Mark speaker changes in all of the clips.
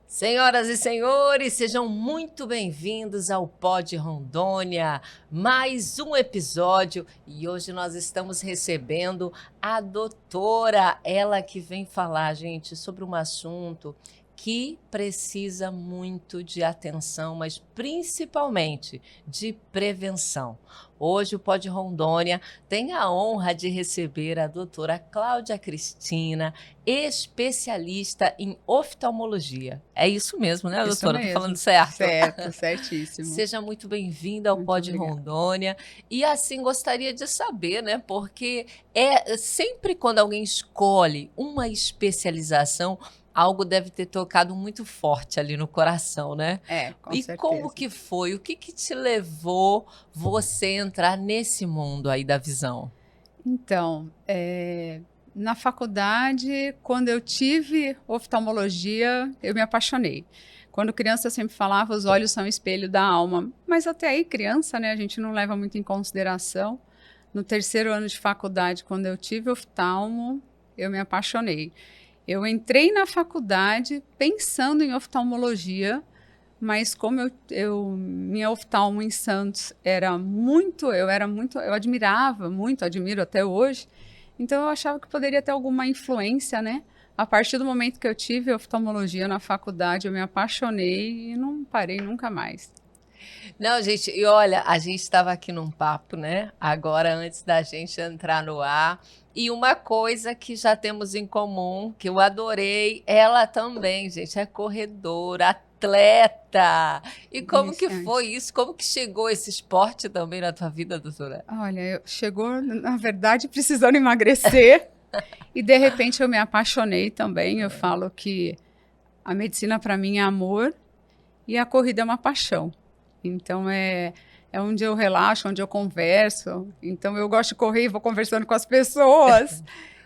Speaker 1: Senhoras e senhores, sejam muito bem-vindos ao Pod Rondônia, mais um episódio, e hoje nós estamos recebendo a doutora, ela que vem falar, gente, sobre um assunto que precisa muito de atenção, mas principalmente de prevenção. Hoje o Pod Rondônia tem a honra de receber a doutora Cláudia Cristina, especialista em oftalmologia. É isso mesmo, né,
Speaker 2: Isso
Speaker 1: doutora?
Speaker 2: mesmo.
Speaker 1: Tô falando certo?
Speaker 2: Certo, certíssimo.
Speaker 1: Seja muito bem-vinda ao
Speaker 2: Muito
Speaker 1: Pod
Speaker 2: obrigada.
Speaker 1: Rondônia. E assim, gostaria de saber, né, porque sempre quando alguém escolhe uma especialização, algo deve ter tocado muito forte ali no coração, né?
Speaker 2: Com
Speaker 1: E
Speaker 2: certeza.
Speaker 1: como que foi? O que te levou você a entrar nesse mundo aí da visão?
Speaker 2: Então, na faculdade, quando eu tive oftalmologia, eu me apaixonei. Quando criança, eu sempre falava, os olhos são o espelho da alma. Mas até aí, criança, né, a gente não leva muito em consideração. No terceiro ano de faculdade, quando eu tive oftalmo, eu me apaixonei. Eu entrei na faculdade pensando em oftalmologia, mas como minha oftalmo em Santos eu admirava muito, admiro até hoje, então eu achava que poderia ter alguma influência, né? A partir do momento que eu tive oftalmologia na faculdade, eu me apaixonei e não parei nunca mais.
Speaker 1: Não, gente, e olha, a gente estava aqui num papo, né? Agora, antes da gente entrar no ar. E uma coisa que já temos em comum, que eu adorei, ela também, gente, é corredora, atleta. E como que
Speaker 2: Iniciante.
Speaker 1: foi isso? Como que chegou esse esporte também na tua vida, doutora?
Speaker 2: Olha, chegou, na verdade, precisando emagrecer e de repente eu me apaixonei também. Eu falo que a medicina para mim é amor e a corrida é uma paixão. Então é onde eu relaxo, onde eu converso. Então eu gosto de correr e vou conversando com as pessoas.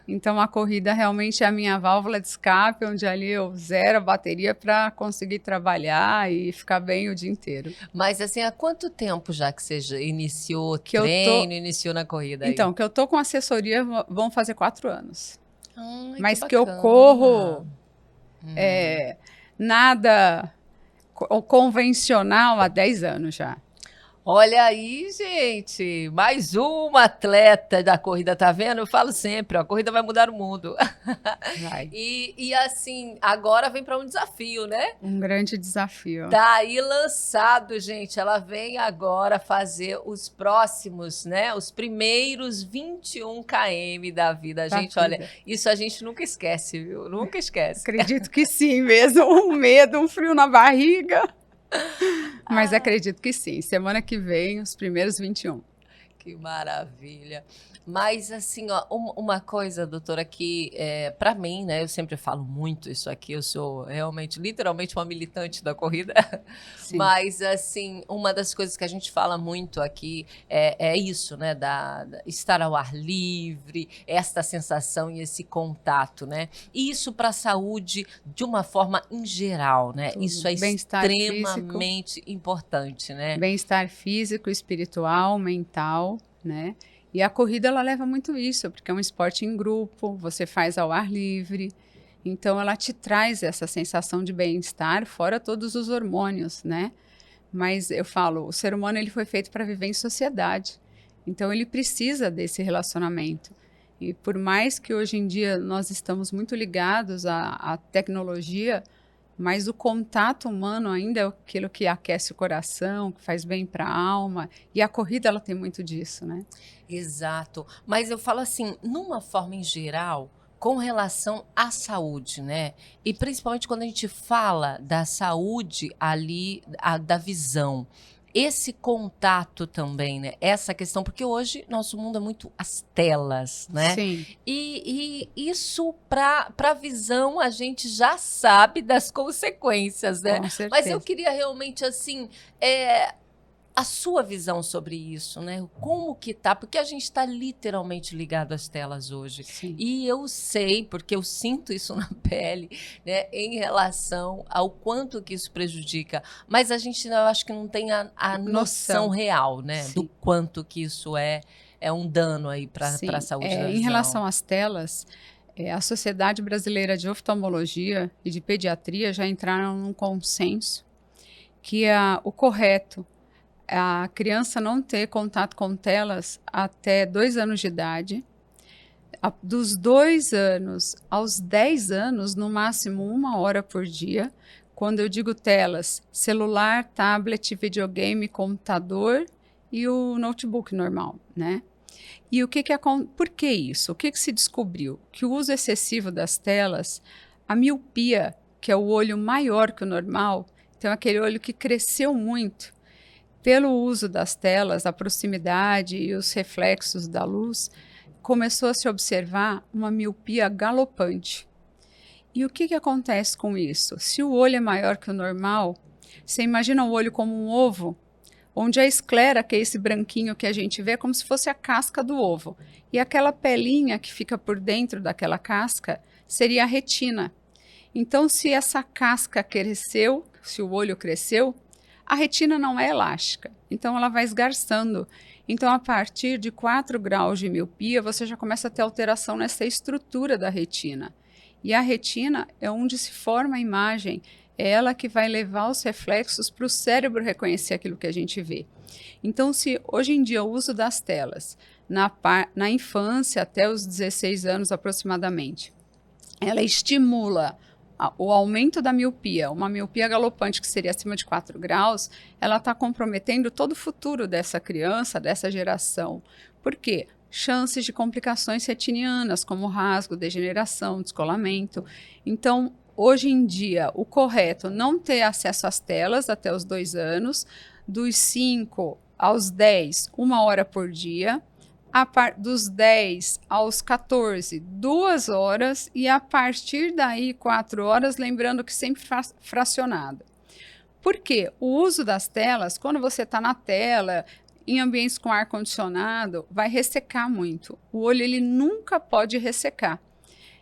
Speaker 2: Então a corrida realmente é a minha válvula de escape, onde ali eu zero a bateria para conseguir trabalhar e ficar bem o dia inteiro.
Speaker 1: Mas assim, há quanto tempo já que você já iniciou
Speaker 2: Que eu tô,
Speaker 1: treino, iniciou na corrida aí?
Speaker 2: então, que eu tô com assessoria vão fazer 4 anos.
Speaker 1: Ai, que
Speaker 2: Mas que eu
Speaker 1: bacana.
Speaker 2: corro nada convencional há 10 anos já.
Speaker 1: Olha aí, gente, mais uma atleta da corrida, tá vendo? Eu falo sempre, ó, a corrida vai mudar o mundo.
Speaker 2: Vai.
Speaker 1: E assim, agora vem para um desafio, né?
Speaker 2: Um grande desafio.
Speaker 1: Tá aí lançado, gente. Ela vem agora fazer os próximos, né? Os primeiros 21 km da vida.
Speaker 2: Da
Speaker 1: Gente, olha,
Speaker 2: vida.
Speaker 1: isso a gente nunca esquece, viu? Nunca esquece.
Speaker 2: Acredito que sim mesmo. Um medo, um frio na barriga. Mas acredito que sim. Semana que vem, os primeiros 21.
Speaker 1: Que maravilha. Mas, assim, ó, uma coisa, doutora, que para mim, né, eu sempre falo muito isso aqui, eu sou realmente, literalmente, uma militante da corrida,
Speaker 2: Sim.
Speaker 1: mas, assim, uma das coisas que a gente fala muito aqui é isso, né, estar ao ar livre, esta sensação e esse contato, né? E isso para a saúde de uma forma em geral, né?
Speaker 2: Tudo.
Speaker 1: Isso é
Speaker 2: Bem-estar físico,
Speaker 1: extremamente importante, né?
Speaker 2: bem-estar físico, espiritual, mental, né? E a corrida ela leva muito isso, porque é um esporte em grupo, você faz ao ar livre. Então ela te traz essa sensação de bem-estar, fora todos os hormônios, né? Mas eu falo, o ser humano ele foi feito para viver em sociedade. Então ele precisa desse relacionamento. E por mais que hoje em dia nós estamos muito ligados à tecnologia, mas o contato humano ainda é aquilo que aquece o coração, que faz bem para a alma. E a corrida ela tem muito disso, né?
Speaker 1: Exato. Mas eu falo assim, numa forma em geral, com relação à saúde, né? E principalmente quando a gente fala da saúde ali, da visão. Esse contato também, né? Essa questão, porque hoje nosso mundo é muito as telas, né?
Speaker 2: Sim,
Speaker 1: E isso para a visão a gente já sabe das consequências, né?
Speaker 2: com
Speaker 1: Mas eu
Speaker 2: certeza.
Speaker 1: queria realmente assim, a sua visão sobre isso, né? Como que tá? Porque a gente está literalmente ligado às telas hoje.
Speaker 2: Sim.
Speaker 1: E eu sei, porque eu sinto isso na pele, né? Em relação ao quanto que isso prejudica. Mas a gente, eu acho que não tem a noção real, né?
Speaker 2: Sim.
Speaker 1: Do quanto que isso é um dano aí para a
Speaker 2: Sim.
Speaker 1: saúde da
Speaker 2: Em
Speaker 1: visão.
Speaker 2: relação às telas, A Sociedade Brasileira de Oftalmologia e de Pediatria já entraram num consenso que o correto é a criança não ter contato com telas até 2 anos de idade. Dos 2 anos aos 10 anos, no máximo 1 hora por dia. Quando eu digo telas, celular, tablet, videogame, computador e o notebook normal, né? E por que isso? O que se descobriu? Que o uso excessivo das telas, a miopia, que é o olho maior que o normal, então aquele olho que cresceu muito, pelo uso das telas, a proximidade e os reflexos da luz, começou a se observar uma miopia galopante. E o que acontece com isso? Se o olho é maior que o normal, você imagina o olho como um ovo, onde a esclera, que é esse branquinho que a gente vê, é como se fosse a casca do ovo. E aquela pelinha que fica por dentro daquela casca seria a retina. Então, se essa casca cresceu, se o olho cresceu, a retina não é elástica. Então, ela vai esgarçando. Então, a partir de 4 graus de miopia, você já começa a ter alteração nessa estrutura da retina. E a retina é onde se forma a imagem, é ela que vai levar os reflexos para o cérebro reconhecer aquilo que a gente vê. Então, se hoje em dia o uso das telas, na infância até os 16 anos aproximadamente, ela estimula o aumento da miopia, uma miopia galopante que seria acima de 4 graus, ela está comprometendo todo o futuro dessa criança, dessa geração. Por quê? Chances de complicações retinianas, como rasgo, degeneração, descolamento. Então, hoje em dia, o correto não ter acesso às telas até os 2 anos, dos 5 aos 10, 1 hora por dia, dos 10 aos 14, 2 horas, e a partir daí 4 horas, lembrando que sempre fracionado. Por quê? O uso das telas, quando você está na tela, em ambientes com ar-condicionado, vai ressecar muito. O olho ele nunca pode ressecar.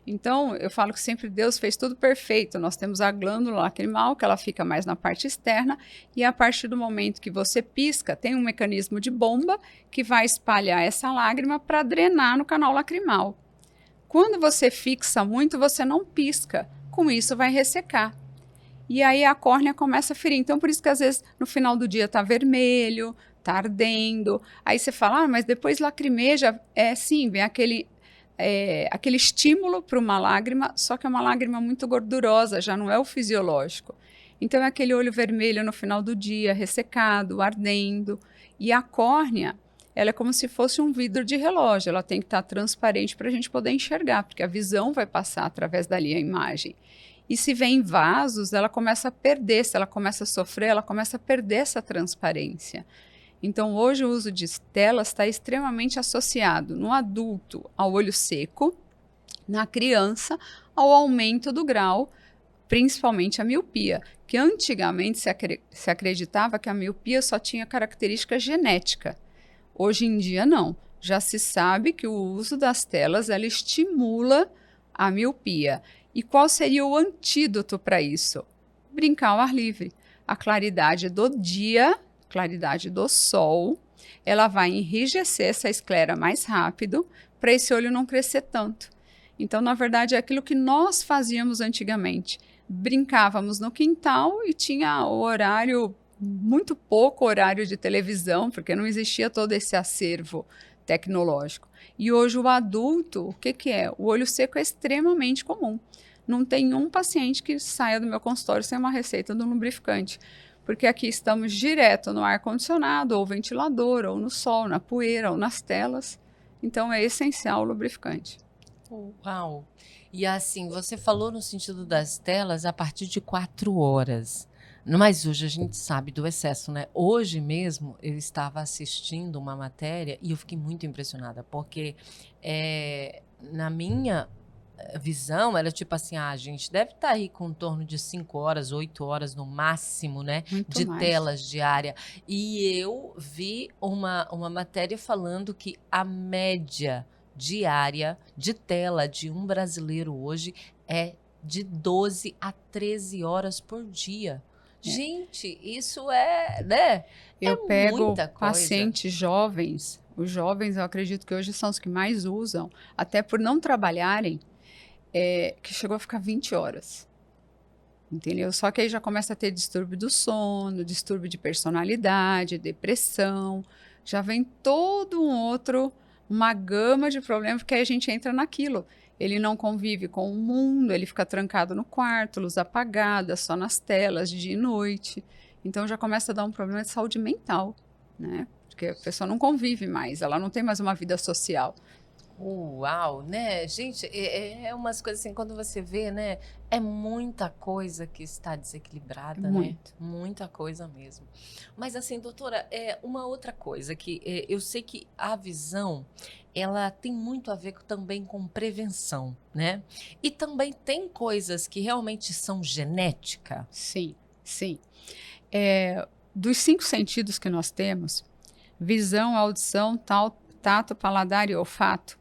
Speaker 2: Então, eu falo que sempre Deus fez tudo perfeito. Nós temos a glândula lacrimal, que ela fica mais na parte externa, e a partir do momento que você pisca, tem um mecanismo de bomba que vai espalhar essa lágrima para drenar no canal lacrimal. Quando você fixa muito, você não pisca. Com isso, vai ressecar. E aí a córnea começa a ferir. Então, por isso que às vezes no final do dia está vermelho, está ardendo. Aí você fala, mas depois lacrimeja. Sim, vem aquele estímulo para uma lágrima, só que é uma lágrima muito gordurosa, já não é o fisiológico. Então é aquele olho vermelho no final do dia, ressecado, ardendo. E a córnea, ela é como se fosse um vidro de relógio, ela tem que estar transparente para a gente poder enxergar, porque a visão vai passar através dali a imagem. E se vem vasos, ela começa a perder, se ela começa a sofrer, ela começa a perder essa transparência. Então, hoje o uso de telas está extremamente associado no adulto ao olho seco, na criança ao aumento do grau, principalmente a miopia, que antigamente se acreditava que a miopia só tinha característica genética. Hoje em dia não, já se sabe que o uso das telas ela estimula a miopia. E qual seria o antídoto para isso? Brincar ao ar livre. A claridade do dia, claridade do sol, ela vai enrijecer essa esclera mais rápido para esse olho não crescer tanto. Então, na verdade, é aquilo que nós fazíamos antigamente. Brincávamos no quintal e tinha o horário, muito pouco horário de televisão, porque não existia todo esse acervo tecnológico. E hoje o adulto, o que é? O olho seco é extremamente comum. Não tem um paciente que saia do meu consultório sem uma receita de um lubrificante. Porque aqui estamos direto no ar-condicionado, ou ventilador, ou no sol, na poeira, ou nas telas. Então, é essencial o lubrificante.
Speaker 1: Uau! E assim, você falou no sentido das telas a partir de 4 horas. Mas hoje a gente sabe do excesso, né? Hoje mesmo eu estava assistindo uma matéria e eu fiquei muito impressionada, porque na minha visão era tipo assim, a gente deve estar aí com em torno de 5 horas, 8 horas no máximo, né?
Speaker 2: Muito
Speaker 1: de
Speaker 2: mais.
Speaker 1: telas diária. E eu vi uma matéria falando que a média diária de tela de um brasileiro hoje é de 12 a 13 horas por dia. Gente, isso né?
Speaker 2: Eu pego
Speaker 1: muita coisa.
Speaker 2: pacientes jovens, os jovens eu acredito que hoje são os que mais usam, até por não trabalharem. que chegou a ficar 20 horas. Entendeu? Só que aí já começa a ter distúrbio do sono, distúrbio de personalidade, depressão, já vem uma gama de problemas, porque aí a gente entra naquilo. Ele não convive com o mundo, ele fica trancado no quarto, luz apagada, só nas telas, dia e noite. Então já começa a dar um problema de saúde mental, né? Porque a pessoa não convive mais, ela não tem mais uma vida social.
Speaker 1: Uau, né? Gente, é umas coisas assim, quando você vê, né? É muita coisa que está desequilibrada, né? Muita coisa mesmo. Mas assim, doutora, uma outra coisa que eu sei que a visão, ela tem muito a ver também com prevenção, né? E também tem coisas que realmente são genética.
Speaker 2: Sim, sim. Dos 5 sentidos que nós temos, visão, audição, tato, paladar e olfato,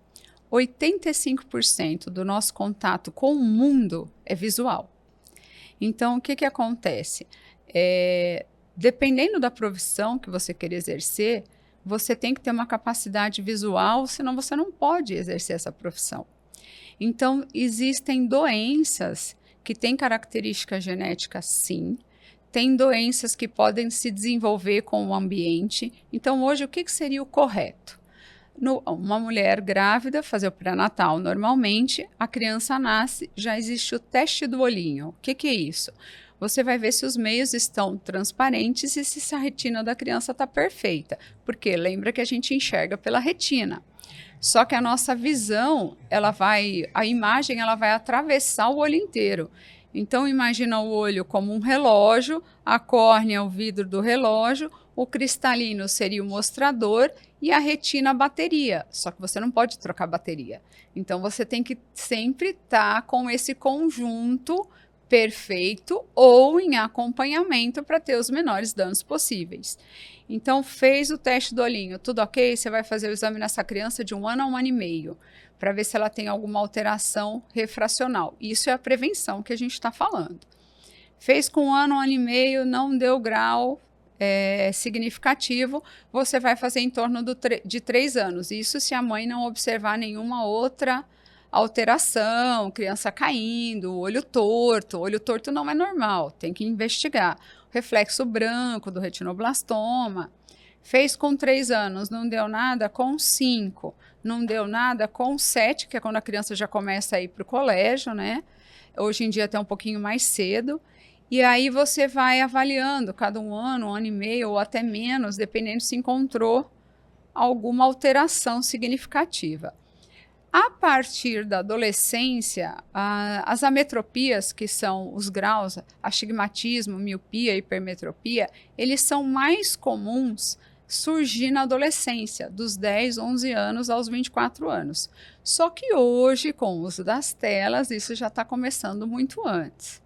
Speaker 2: 85% do nosso contato com o mundo é visual. Então, o que acontece? Dependendo da profissão que você quer exercer, você tem que ter uma capacidade visual, senão você não pode exercer essa profissão. Então, existem doenças que têm características genéticas, sim. Tem doenças que podem se desenvolver com o ambiente. Então, hoje, o que seria o correto? Uma mulher grávida, fazer o pré-natal normalmente, a criança nasce, já existe o teste do olhinho. O que é isso? Você vai ver se os meios estão transparentes e se a retina da criança está perfeita. Porque lembra que a gente enxerga pela retina. Só que a nossa visão, a imagem ela vai atravessar o olho inteiro. Então, imagina o olho como um relógio, a córnea, o vidro do relógio, o cristalino seria o mostrador e a retina a bateria. Só que você não pode trocar bateria. Então, você tem que sempre estar com esse conjunto perfeito ou em acompanhamento para ter os menores danos possíveis. Então, fez o teste do olhinho, tudo ok? Você vai fazer o exame nessa criança de 1 ano a 1 ano e meio, para ver se ela tem alguma alteração refracional. Isso é a prevenção que a gente está falando. Fez com 1 ano, 1 ano e meio, não deu grau significativo, você vai fazer em torno de 3 anos. Isso se a mãe não observar nenhuma outra alteração, criança caindo, olho torto. Olho torto não é normal, tem que investigar. Reflexo branco do retinoblastoma. Fez com 3 anos, não deu nada, com 5. Não deu nada, com 7, que é quando a criança já começa a ir para o colégio, né? Hoje em dia até um pouquinho mais cedo. E aí você vai avaliando cada 1 ano, 1 ano e meio ou até menos, dependendo se encontrou alguma alteração significativa. A partir da adolescência, as ametropias, que são os graus, astigmatismo, miopia, hipermetropia, eles são mais comuns surgir na adolescência, dos 10, 11 anos aos 24 anos. Só que hoje, com o uso das telas, isso já está começando muito antes.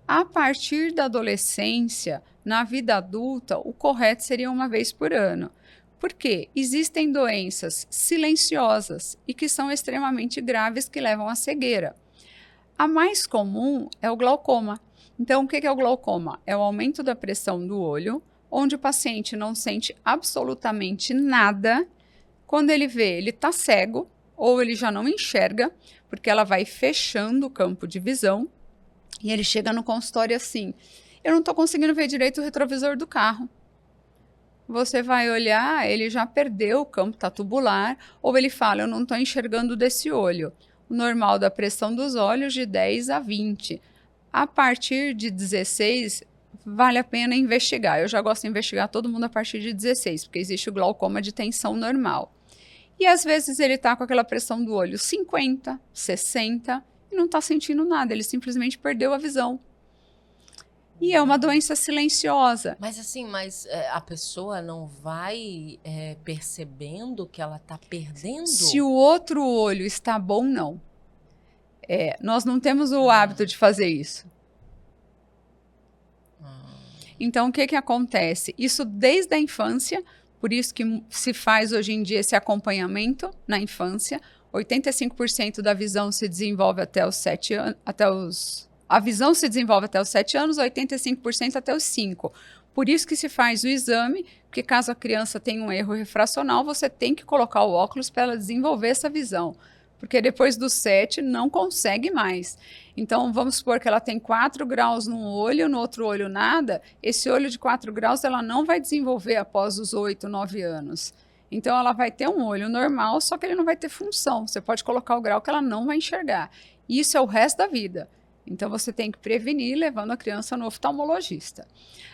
Speaker 2: A partir da adolescência, na vida adulta, o correto seria 1 vez por ano. Porque existem doenças silenciosas e que são extremamente graves que levam à cegueira. A mais comum é o glaucoma. Então, o que é o glaucoma? É o aumento da pressão do olho, onde o paciente não sente absolutamente nada. Quando ele vê, ele está cego ou ele já não enxerga, porque ela vai fechando o campo de visão. E ele chega no consultório assim, eu não estou conseguindo ver direito o retrovisor do carro. Você vai olhar, ele já perdeu o campo tubular, ou ele fala, eu não estou enxergando desse olho. O normal da pressão dos olhos de 10 a 20. A partir de 16, vale a pena investigar. Eu já gosto de investigar todo mundo a partir de 16, porque existe o glaucoma de tensão normal. E às vezes ele está com aquela pressão do olho 50, 60, e não está sentindo nada, ele simplesmente perdeu a visão. E é uma doença silenciosa.
Speaker 1: Mas assim, a pessoa não vai percebendo que ela está perdendo?
Speaker 2: Se o outro olho está bom, não. Nós não temos o hábito de fazer isso. Então, o que acontece? Isso desde a infância, por isso que se faz hoje em dia esse acompanhamento na infância. 85% da visão se desenvolve até os 7 anos. A visão se desenvolve até os 7 anos, 85% até os 5. Por isso que se faz o exame, porque caso a criança tenha um erro refracional, você tem que colocar o óculos para ela desenvolver essa visão. porque depois do 7 não consegue mais. Então, vamos supor que ela tem 4 graus num olho, no outro olho nada, esse olho de 4 graus ela não vai desenvolver após os 8, 9 anos. Então, ela vai ter um olho normal, só que ele não vai ter função. Você pode colocar o grau que ela não vai enxergar. Isso é o resto da vida. Então, você tem que prevenir levando a criança no oftalmologista.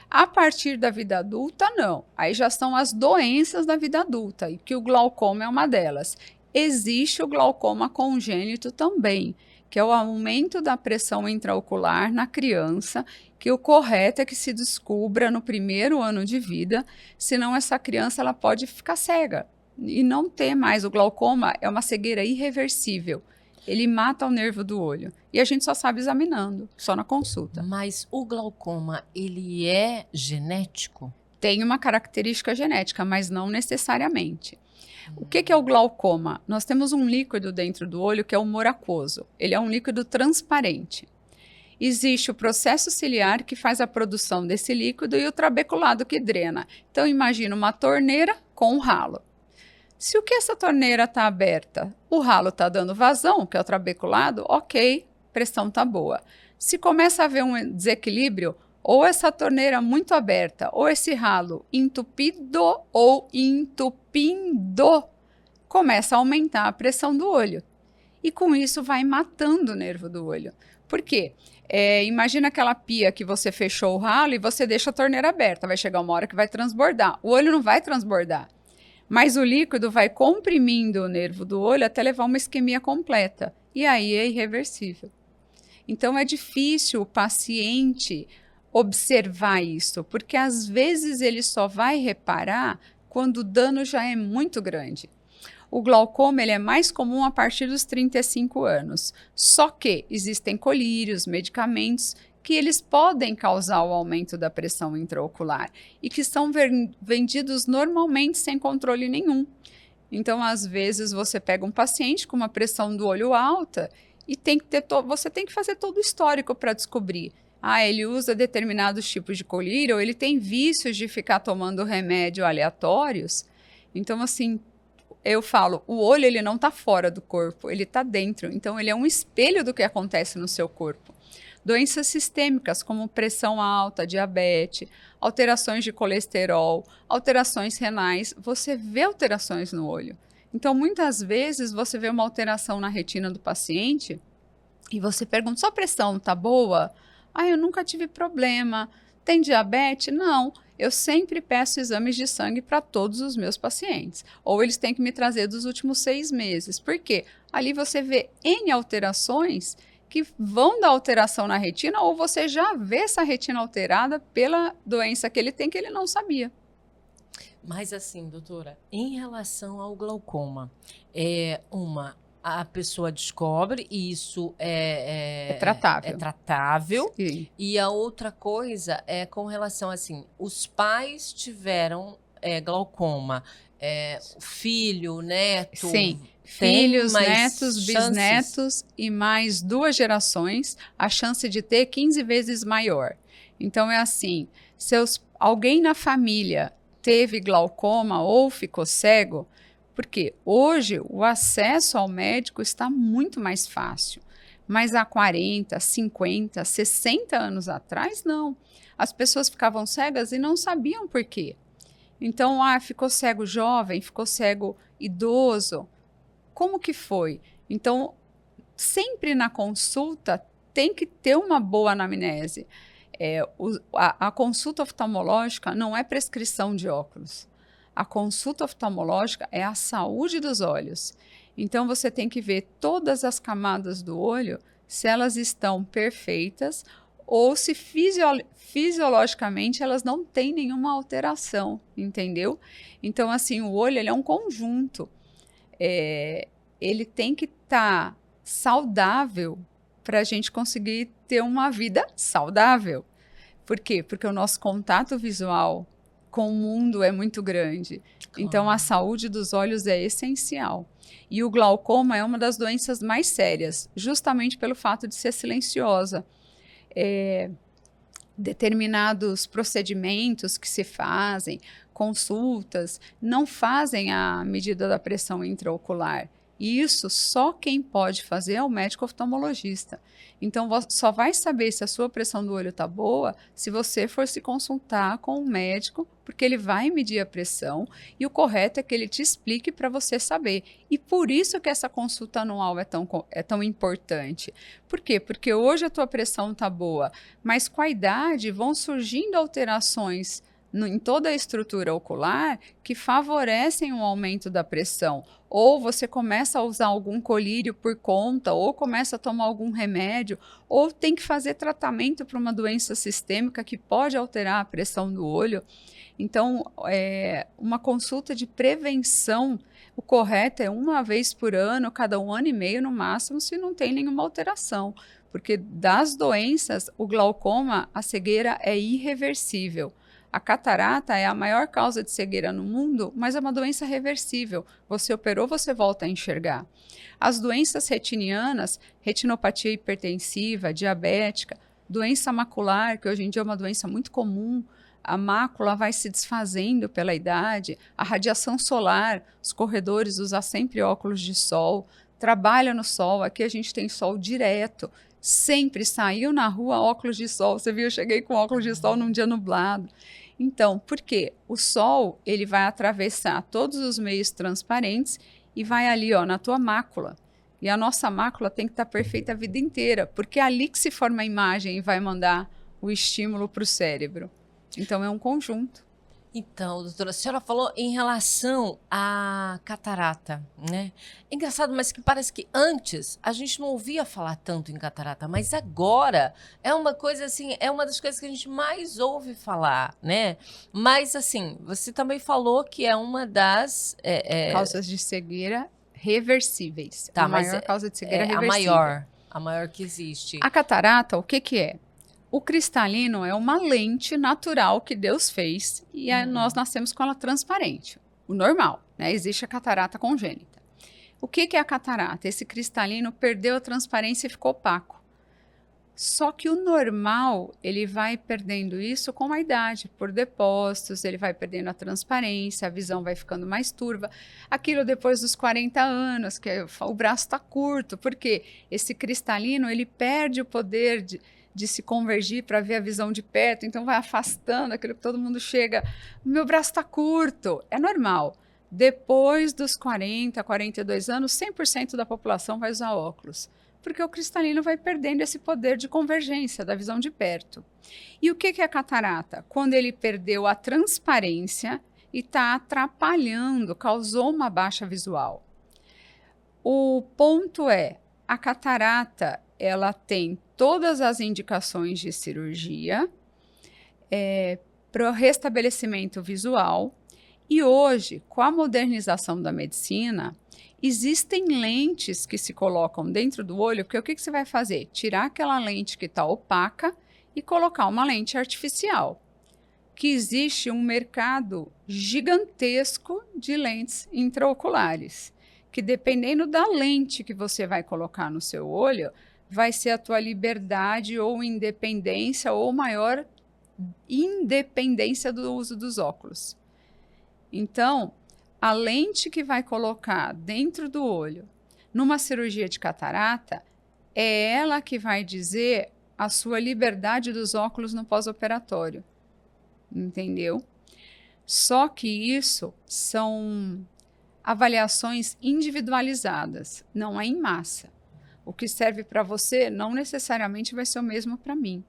Speaker 2: A partir da vida adulta, não. Aí já são as doenças da vida adulta, e que o glaucoma é uma delas. Existe o glaucoma congênito também, que é o aumento da pressão intraocular na criança, que o correto é que se descubra no primeiro ano de vida, senão essa criança ela pode ficar cega e não ter mais. O glaucoma é uma cegueira irreversível. Ele mata o nervo do olho. E a gente só sabe examinando, só na consulta.
Speaker 1: Mas o glaucoma, ele é genético?
Speaker 2: Tem uma característica genética, mas não necessariamente. O que é o glaucoma? Nós temos um líquido dentro do olho que é o humor aquoso. Ele é um líquido transparente. Existe o processo ciliar que faz a produção desse líquido e o trabeculado que drena. Então, imagina uma torneira com um ralo. Se o que essa torneira está aberta, o ralo está dando vazão, que é o trabeculado, ok, pressão está boa. Se começa a haver um desequilíbrio, ou essa torneira muito aberta, ou esse ralo entupido ou entupindo, começa a aumentar a pressão do olho. E com isso vai matando o nervo do olho. Por quê? Imagina aquela pia que você fechou o ralo e você deixa a torneira aberta. Vai chegar uma hora que vai transbordar. O olho não vai transbordar. Mas o líquido vai comprimindo o nervo do olho até levar uma isquemia completa. E aí é irreversível. Então é difícil o paciente observar isso, porque às vezes ele só vai reparar quando o dano já é muito grande. O glaucoma ele é mais comum a partir dos 35 anos. Só que existem colírios, medicamentos que eles podem causar o aumento da pressão intraocular e que são vendidos normalmente sem controle nenhum. Então, às vezes, você pega um paciente com uma pressão do olho alta e você tem que fazer todo o histórico para descobrir. Ele usa determinados tipos de colírio, ou ele tem vícios de ficar tomando remédio aleatórios. Então, assim, eu falo, o olho ele não está fora do corpo, ele está dentro. Então, ele é um espelho do que acontece no seu corpo. Doenças sistêmicas, como pressão alta, diabetes, alterações de colesterol, alterações renais, você vê alterações no olho. Então, muitas vezes, você vê uma alteração na retina do paciente e você pergunta, sua pressão está boa? Eu nunca tive problema. Tem diabetes? Não. Eu sempre peço exames de sangue para todos os meus pacientes. Ou eles têm que me trazer dos últimos 6 meses. Por quê? Ali você vê N alterações que vão dar alteração na retina, ou você já vê essa retina alterada pela doença que ele tem, que ele não sabia.
Speaker 1: Mas assim, doutora, em relação ao glaucoma, a pessoa descobre e isso é
Speaker 2: tratável.
Speaker 1: É tratável.
Speaker 2: Sim.
Speaker 1: E a outra coisa é com relação, assim, os pais tiveram glaucoma, o filho, o neto...
Speaker 2: Sim. Filhos, netos, bisnetos e mais 2 gerações, a chance de ter 15 vezes maior. Então, é assim, alguém na família teve glaucoma ou ficou cego, porque hoje o acesso ao médico está muito mais fácil. Mas há 40, 50, 60 anos atrás, não. As pessoas ficavam cegas e não sabiam por quê. Então, ficou cego jovem, ficou cego idoso. Como que foi? Então, sempre na consulta tem que ter uma boa anamnese. A consulta oftalmológica não é prescrição de óculos. A consulta oftalmológica é a saúde dos olhos. Então, você tem que ver todas as camadas do olho, se elas estão perfeitas ou se fisiologicamente elas não têm nenhuma alteração, entendeu? Então, assim, o olho ele é um conjunto. Ele tem que estar saudável para a gente conseguir ter uma vida saudável. Por quê? Porque o nosso contato visual com o mundo é muito grande. Claro. Então, a saúde dos olhos é essencial. E o glaucoma é uma das doenças mais sérias, justamente pelo fato de ser silenciosa. Determinados procedimentos que se fazem, consultas, não fazem a medida da pressão intraocular. E isso só quem pode fazer é o médico oftalmologista. Então, só vai saber se a sua pressão do olho está boa se você for se consultar com um médico, porque ele vai medir a pressão e o correto é que ele te explique para você saber. E por isso que essa consulta anual é tão importante. Por quê? Porque hoje a tua pressão está boa, mas com a idade vão surgindo alterações em toda a estrutura ocular que favorecem o aumento da pressão. Ou você começa a usar algum colírio por conta, ou começa a tomar algum remédio, ou tem que fazer tratamento para uma doença sistêmica que pode alterar a pressão do olho. Então, uma consulta de prevenção, o correto é uma vez por ano, cada 1 ano e meio no máximo, se não tem nenhuma alteração. Porque das doenças, o glaucoma, a cegueira é irreversível. A catarata é a maior causa de cegueira no mundo, mas é uma doença reversível. Você operou, você volta a enxergar. As doenças retinianas, retinopatia hipertensiva, diabética, doença macular, que hoje em dia é uma doença muito comum, a mácula vai se desfazendo pela idade, a radiação solar, os corredores usam sempre óculos de sol, trabalha no sol, aqui a gente tem sol direto, sempre saiu na rua óculos de sol. Você viu, eu cheguei com óculos de sol num dia nublado. Então, por quê? O sol, ele vai atravessar todos os meios transparentes e vai ali, ó, na tua mácula. E a nossa mácula tem que estar perfeita a vida inteira, porque é ali que se forma a imagem e vai mandar o estímulo para o cérebro. Então, é um conjunto.
Speaker 1: Então, doutora, a senhora falou em relação à catarata, né? É engraçado, mas que parece que antes a gente não ouvia falar tanto em catarata, mas agora é uma coisa assim, é uma das coisas que a gente mais ouve falar, né? Mas assim, você também falou que é uma das
Speaker 2: causas de cegueira reversíveis.
Speaker 1: Tá,
Speaker 2: a maior causa de cegueira reversível.
Speaker 1: A maior que existe.
Speaker 2: A catarata, o que é? O cristalino é uma lente natural que Deus fez e nós nascemos com ela transparente. O normal, né? Existe a catarata congênita. O que é a catarata? Esse cristalino perdeu a transparência e ficou opaco. Só que o normal, ele vai perdendo isso com a idade, por depósitos, ele vai perdendo a transparência, a visão vai ficando mais turva. Aquilo depois dos 40 anos, que o braço está curto, porque esse cristalino, ele perde o poder de se convergir para ver a visão de perto, então vai afastando aquilo que todo mundo chega, meu braço está curto, é normal. Depois dos 40, 42 anos, 100% da população vai usar óculos, porque o cristalino vai perdendo esse poder de convergência da visão de perto. E o que é a catarata? Quando ele perdeu a transparência e está atrapalhando, causou uma baixa visual. O ponto é, a catarata, ela tem todas as indicações de cirurgia para o restabelecimento visual. E hoje, com a modernização da medicina, existem lentes que se colocam dentro do olho, porque o que você vai fazer? Tirar aquela lente que está opaca e colocar uma lente artificial. Que existe um mercado gigantesco de lentes intraoculares, que dependendo da lente que você vai colocar no seu olho, vai ser a tua liberdade ou independência ou maior independência do uso dos óculos. Então, a lente que vai colocar dentro do olho numa cirurgia de catarata é ela que vai dizer a sua liberdade dos óculos no pós-operatório. Entendeu? Só que isso são avaliações individualizadas, não é em massa. O que serve para você não necessariamente vai ser o mesmo para mim.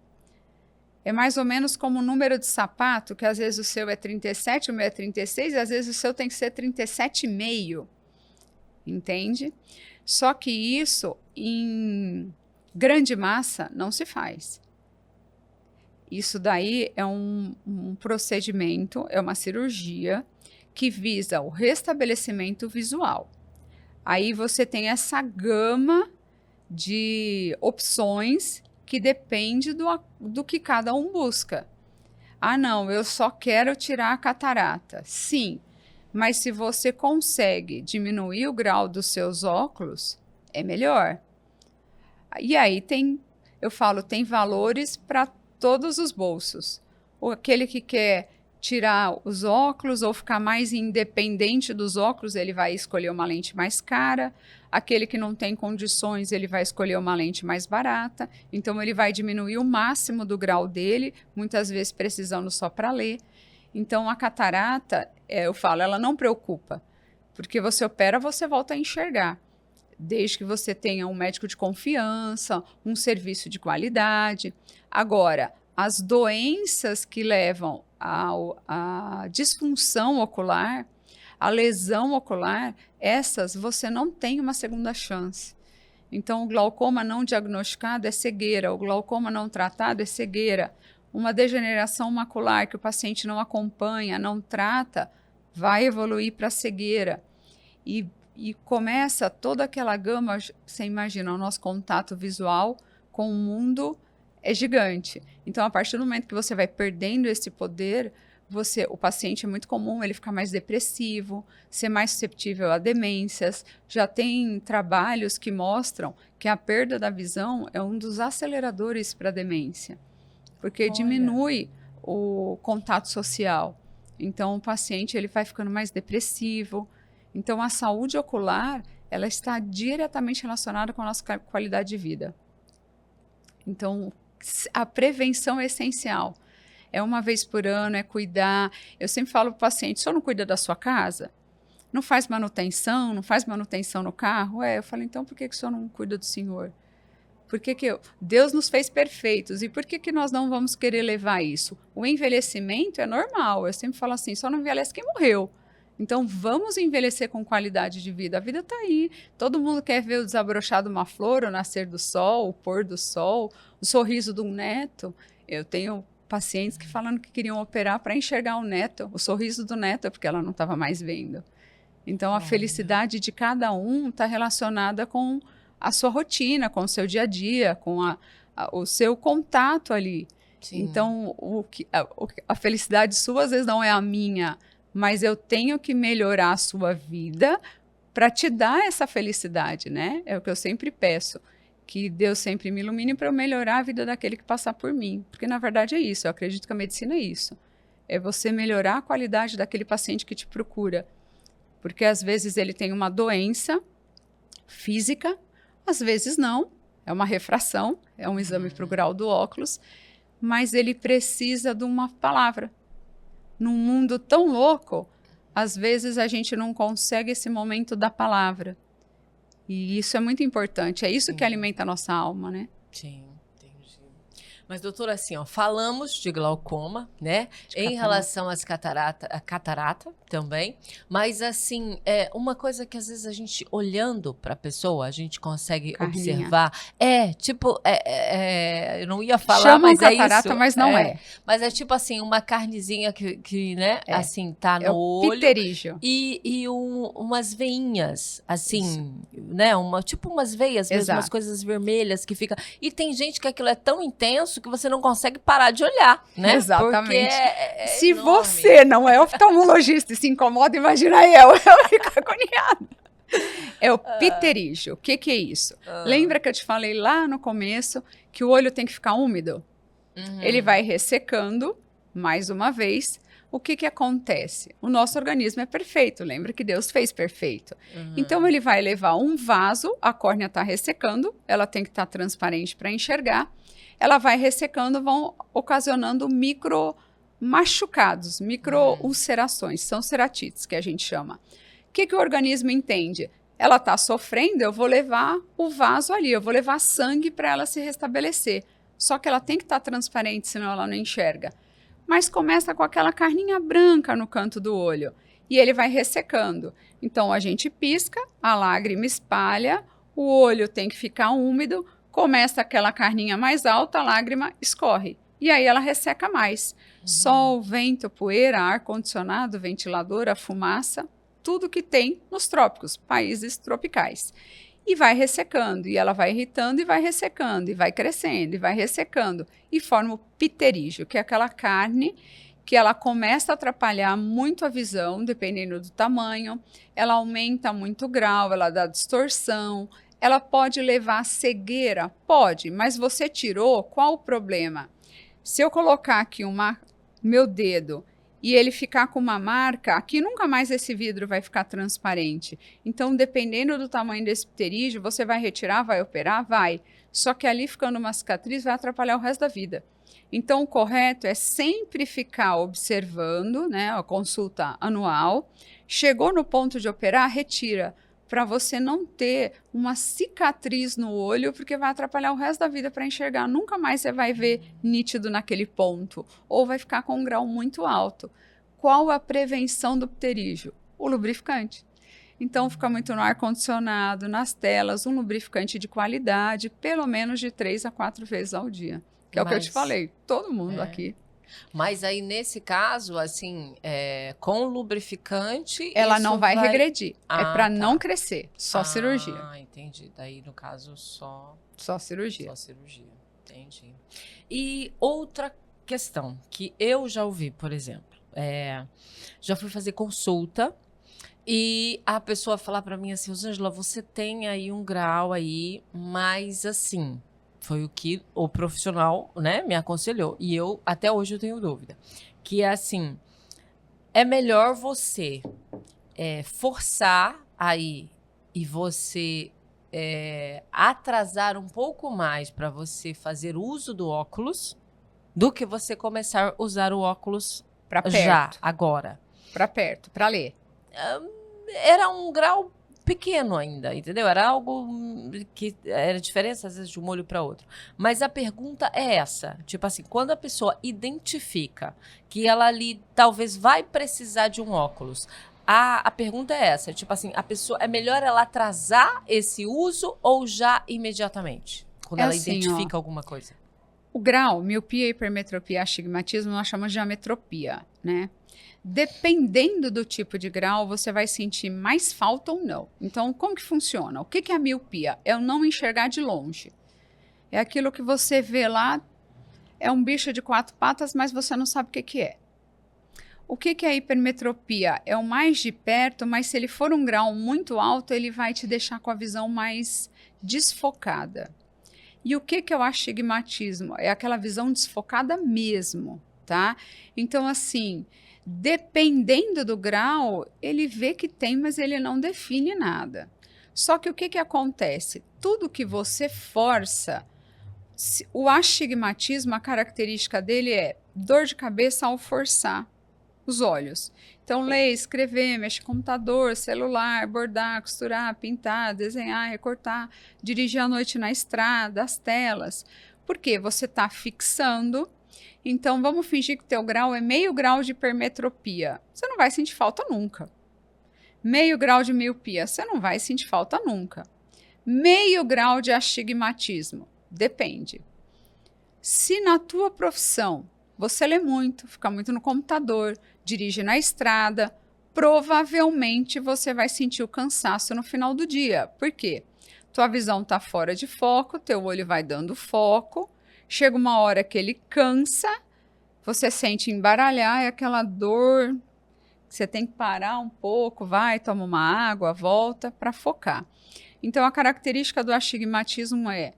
Speaker 2: É mais ou menos como o número de sapato, que às vezes o seu é 37, o meu é 36, e às vezes o seu tem que ser 37,5. Entende? Só que isso, em grande massa, não se faz. Isso daí é um procedimento, é uma cirurgia que visa o restabelecimento visual. Aí você tem essa gama de opções que depende do que cada um busca. Ah, não, eu só quero tirar a catarata. Sim, mas se você consegue diminuir o grau dos seus óculos, é melhor. E aí tem valores para todos os bolsos. Aquele que quer tirar os óculos ou ficar mais independente dos óculos, ele vai escolher uma lente mais cara. Aquele que não tem condições, ele vai escolher uma lente mais barata. Então, ele vai diminuir o máximo do grau dele, muitas vezes precisando só para ler. Então, a catarata, eu falo, ela não preocupa, porque você opera, você volta a enxergar. Desde que você tenha um médico de confiança, um serviço de qualidade. Agora, as doenças que levam à disfunção ocular, à lesão ocular, essas você não tem uma segunda chance. Então, o glaucoma não diagnosticado é cegueira, o glaucoma não tratado é cegueira. Uma degeneração macular que o paciente não acompanha, não trata, vai evoluir para cegueira. E começa toda aquela gama, você imagina, o nosso contato visual com o mundo é gigante. Então, a partir do momento que você vai perdendo esse poder, o paciente é muito comum ele ficar mais depressivo, ser mais suscetível a demências. Já tem trabalhos que mostram que a perda da visão é um dos aceleradores para a demência, porque diminui o contato social. Então, o paciente ele vai ficando mais depressivo. Então, a saúde ocular, ela está diretamente relacionada com a nossa qualidade de vida. Então, a prevenção é essencial. É uma vez por ano, é cuidar. Eu sempre falo para o paciente, só não cuida da sua casa? Não faz manutenção? Não faz manutenção no carro? Eu falo, então por que o senhor não cuida do senhor? Por que Deus nos fez perfeitos, e por que nós não vamos querer levar isso? O envelhecimento é normal, eu sempre falo assim, só não envelhece quem morreu. Então, vamos envelhecer com qualidade de vida. A vida está aí. Todo mundo quer ver o desabrochar de uma flor, o nascer do sol, o pôr do sol, o sorriso de um neto. Eu tenho pacientes que falando que queriam operar para enxergar o neto, o sorriso do neto, porque ela não estava mais vendo. Então, a felicidade de cada um está relacionada com a sua rotina, com o seu dia a dia, com o seu contato ali. Sim. Então, a felicidade sua, às vezes, não é a minha, mas eu tenho que melhorar a sua vida para te dar essa felicidade, né? É o que eu sempre peço, que Deus sempre me ilumine para eu melhorar a vida daquele que passar por mim. Porque, na verdade, é isso. Eu acredito que a medicina é isso. É você melhorar a qualidade daquele paciente que te procura. Porque, às vezes, ele tem uma doença física, às vezes não. É uma refração, é um exame para o grau do óculos, mas ele precisa de uma palavra. Num mundo tão louco, às vezes a gente não consegue esse momento da palavra. E isso é muito importante. É isso que alimenta a nossa alma, né?
Speaker 1: Sim, entendi. Mas, doutora, assim, falamos de glaucoma, né? Em relação às catarata também. Mas, assim, uma coisa que às vezes a gente, olhando para a pessoa, a gente consegue observar. Eu não ia falar,
Speaker 2: chamam
Speaker 1: mas
Speaker 2: catarata,
Speaker 1: é isso.
Speaker 2: Mas não é.
Speaker 1: Mas é tipo assim, uma carnezinha que né, assim, tá no olho.
Speaker 2: Pterígio.
Speaker 1: E umas veinhas, assim, isso. Né? Tipo umas veias mesmo, umas coisas vermelhas que fica. E tem gente que aquilo é tão intenso que você não consegue parar de olhar, né?
Speaker 2: Exatamente.
Speaker 1: Porque
Speaker 2: se
Speaker 1: enorme.
Speaker 2: Você não é oftalmologista e se incomoda, imagina eu fico agoniada. É o pterígio. O que é isso? Lembra que eu te falei lá no começo que o olho tem que ficar úmido? Uhum. Ele vai ressecando, mais uma vez. O que acontece? O nosso organismo é perfeito, lembra que Deus fez perfeito. Uhum. Então, ele vai levar um vaso, a córnea está ressecando, ela tem que estar transparente para enxergar, ela vai ressecando, vão ocasionando micro machucados, micro-ulcerações, são ceratites que a gente chama. O que o organismo entende? Ela está sofrendo, eu vou levar o vaso ali, eu vou levar sangue para ela se restabelecer. Só que ela tem que estar transparente, senão ela não enxerga. Mas começa com aquela carninha branca no canto do olho. E ele vai ressecando. Então, a gente pisca, a lágrima espalha, o olho tem que ficar úmido, começa aquela carninha mais alta, a lágrima escorre. E aí ela resseca mais. Uhum. Sol, vento, poeira, ar-condicionado, ventilador, a fumaça, tudo que tem nos trópicos, países tropicais. E vai ressecando, e ela vai irritando e vai ressecando, e vai crescendo, e vai ressecando, e forma o pterígio, que é aquela carne que ela começa a atrapalhar muito a visão, dependendo do tamanho, ela aumenta muito o grau, ela dá distorção, ela pode levar a cegueira? Pode, mas você tirou, qual o problema? Se eu colocar aqui meu dedo e ele ficar com uma marca, aqui nunca mais esse vidro vai ficar transparente. Então, dependendo do tamanho desse pterígio, você vai retirar, vai operar? Vai. Só que ali ficando uma cicatriz vai atrapalhar o resto da vida. Então, o correto é sempre ficar observando, né, a consulta anual. Chegou no ponto de operar, retira, para você não ter uma cicatriz no olho, porque vai atrapalhar o resto da vida para enxergar. Nunca mais você vai ver nítido naquele ponto, ou vai ficar com um grau muito alto. Qual a prevenção do pterígio? O lubrificante. Então, fica muito no ar-condicionado, nas telas, um lubrificante de qualidade, pelo menos de 3 a 4 vezes ao dia. Que é o que eu te falei, todo mundo aqui.
Speaker 1: Mas aí, nesse caso, assim, com lubrificante...
Speaker 2: Ela não vai regredir. É para não crescer, só cirurgia.
Speaker 1: Ah, entendi. Daí, no caso, só
Speaker 2: cirurgia.
Speaker 1: Só cirurgia, entendi. E outra questão que eu já ouvi, por exemplo, já fui fazer consulta e a pessoa falar para mim assim, Rosângela, você tem aí um grau aí, mas assim... Foi o que o profissional, né, me aconselhou. E eu, até hoje, eu tenho dúvida. Que é assim, é melhor você forçar aí e você atrasar um pouco mais para você fazer uso do óculos do que você começar a usar o óculos já, agora.
Speaker 2: Para perto, para ler.
Speaker 1: Era um grau pequeno ainda, entendeu? Era algo que era diferença, às vezes, de um olho para outro. Mas a pergunta é essa, tipo assim, quando a pessoa identifica que ela ali talvez vai precisar de um óculos, a pergunta é essa, tipo assim, a pessoa, é melhor ela atrasar esse uso ou já imediatamente? Quando ela
Speaker 2: assim,
Speaker 1: identifica alguma coisa.
Speaker 2: O grau, miopia, hipermetropia, astigmatismo, nós chamamos de ametropia, né? Dependendo do tipo de grau, você vai sentir mais falta ou não. Então, como que funciona? O que é a miopia? É o não enxergar de longe. É aquilo que você vê lá, é um bicho de 4 patas, mas você não sabe o que é. O que é a hipermetropia? É o mais de perto, mas se ele for um grau muito alto, ele vai te deixar com a visão mais desfocada. E o que é o astigmatismo? É aquela visão desfocada mesmo, tá? Então, assim... Dependendo do grau, ele vê que tem, mas ele não define nada. Só que o que acontece? Tudo que você força, o astigmatismo, a característica dele é dor de cabeça ao forçar os olhos. Então, ler, escrever, mexer com computador, celular, bordar, costurar, pintar, desenhar, recortar, dirigir à noite na estrada, as telas. Por quê? Você está fixando. Então, vamos fingir que o teu grau é meio grau de hipermetropia. Você não vai sentir falta nunca. Meio grau de miopia. Você não vai sentir falta nunca. Meio grau de astigmatismo. Depende. Se na tua profissão você lê muito, fica muito no computador, dirige na estrada, provavelmente você vai sentir o cansaço no final do dia. Por quê? Tua visão está fora de foco, teu olho vai dando foco. Chega uma hora que ele cansa, você sente embaralhar, é aquela dor, você tem que parar um pouco, vai, toma uma água, volta para focar. Então, a característica do astigmatismo é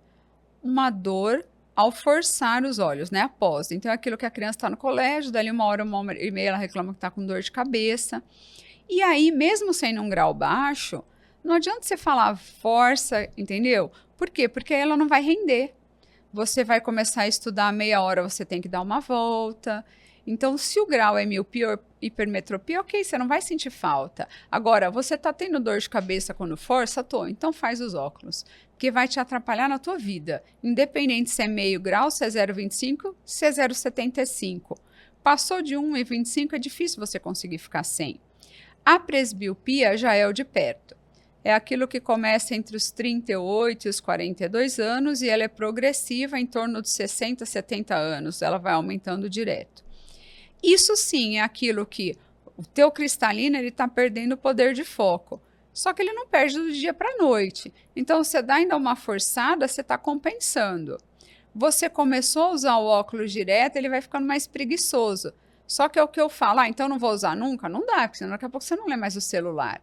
Speaker 2: uma dor ao forçar os olhos, né? Após. Então, é aquilo que a criança está no colégio, dali uma hora e meia, ela reclama que está com dor de cabeça. E aí, mesmo sendo um grau baixo, não adianta você falar força, entendeu? Por quê? Porque aí ela não vai render. Você vai começar a estudar meia hora, você tem que dar uma volta. Então, se o grau é miopia ou hipermetropia, ok, você não vai sentir falta. Agora, você está tendo dor de cabeça quando força? Tô, então faz os óculos, porque vai te atrapalhar na tua vida. Independente se é meio grau, se é 0,25, se é 0,75. Passou de 1,25, é difícil você conseguir ficar sem. A presbiopia já é o de perto. É aquilo que começa entre os 38 e os 42 anos e ela é progressiva em torno de 60, 70 anos. Ela vai aumentando direto. Isso sim é aquilo que o teu cristalino está perdendo o poder de foco. Só que ele não perde do dia para a noite. Então, você dá ainda uma forçada, você está compensando. Você começou a usar o óculos direto, ele vai ficando mais preguiçoso. Só que é o que eu falo, então não vou usar nunca? Não dá, porque senão daqui a pouco você não lê mais o celular.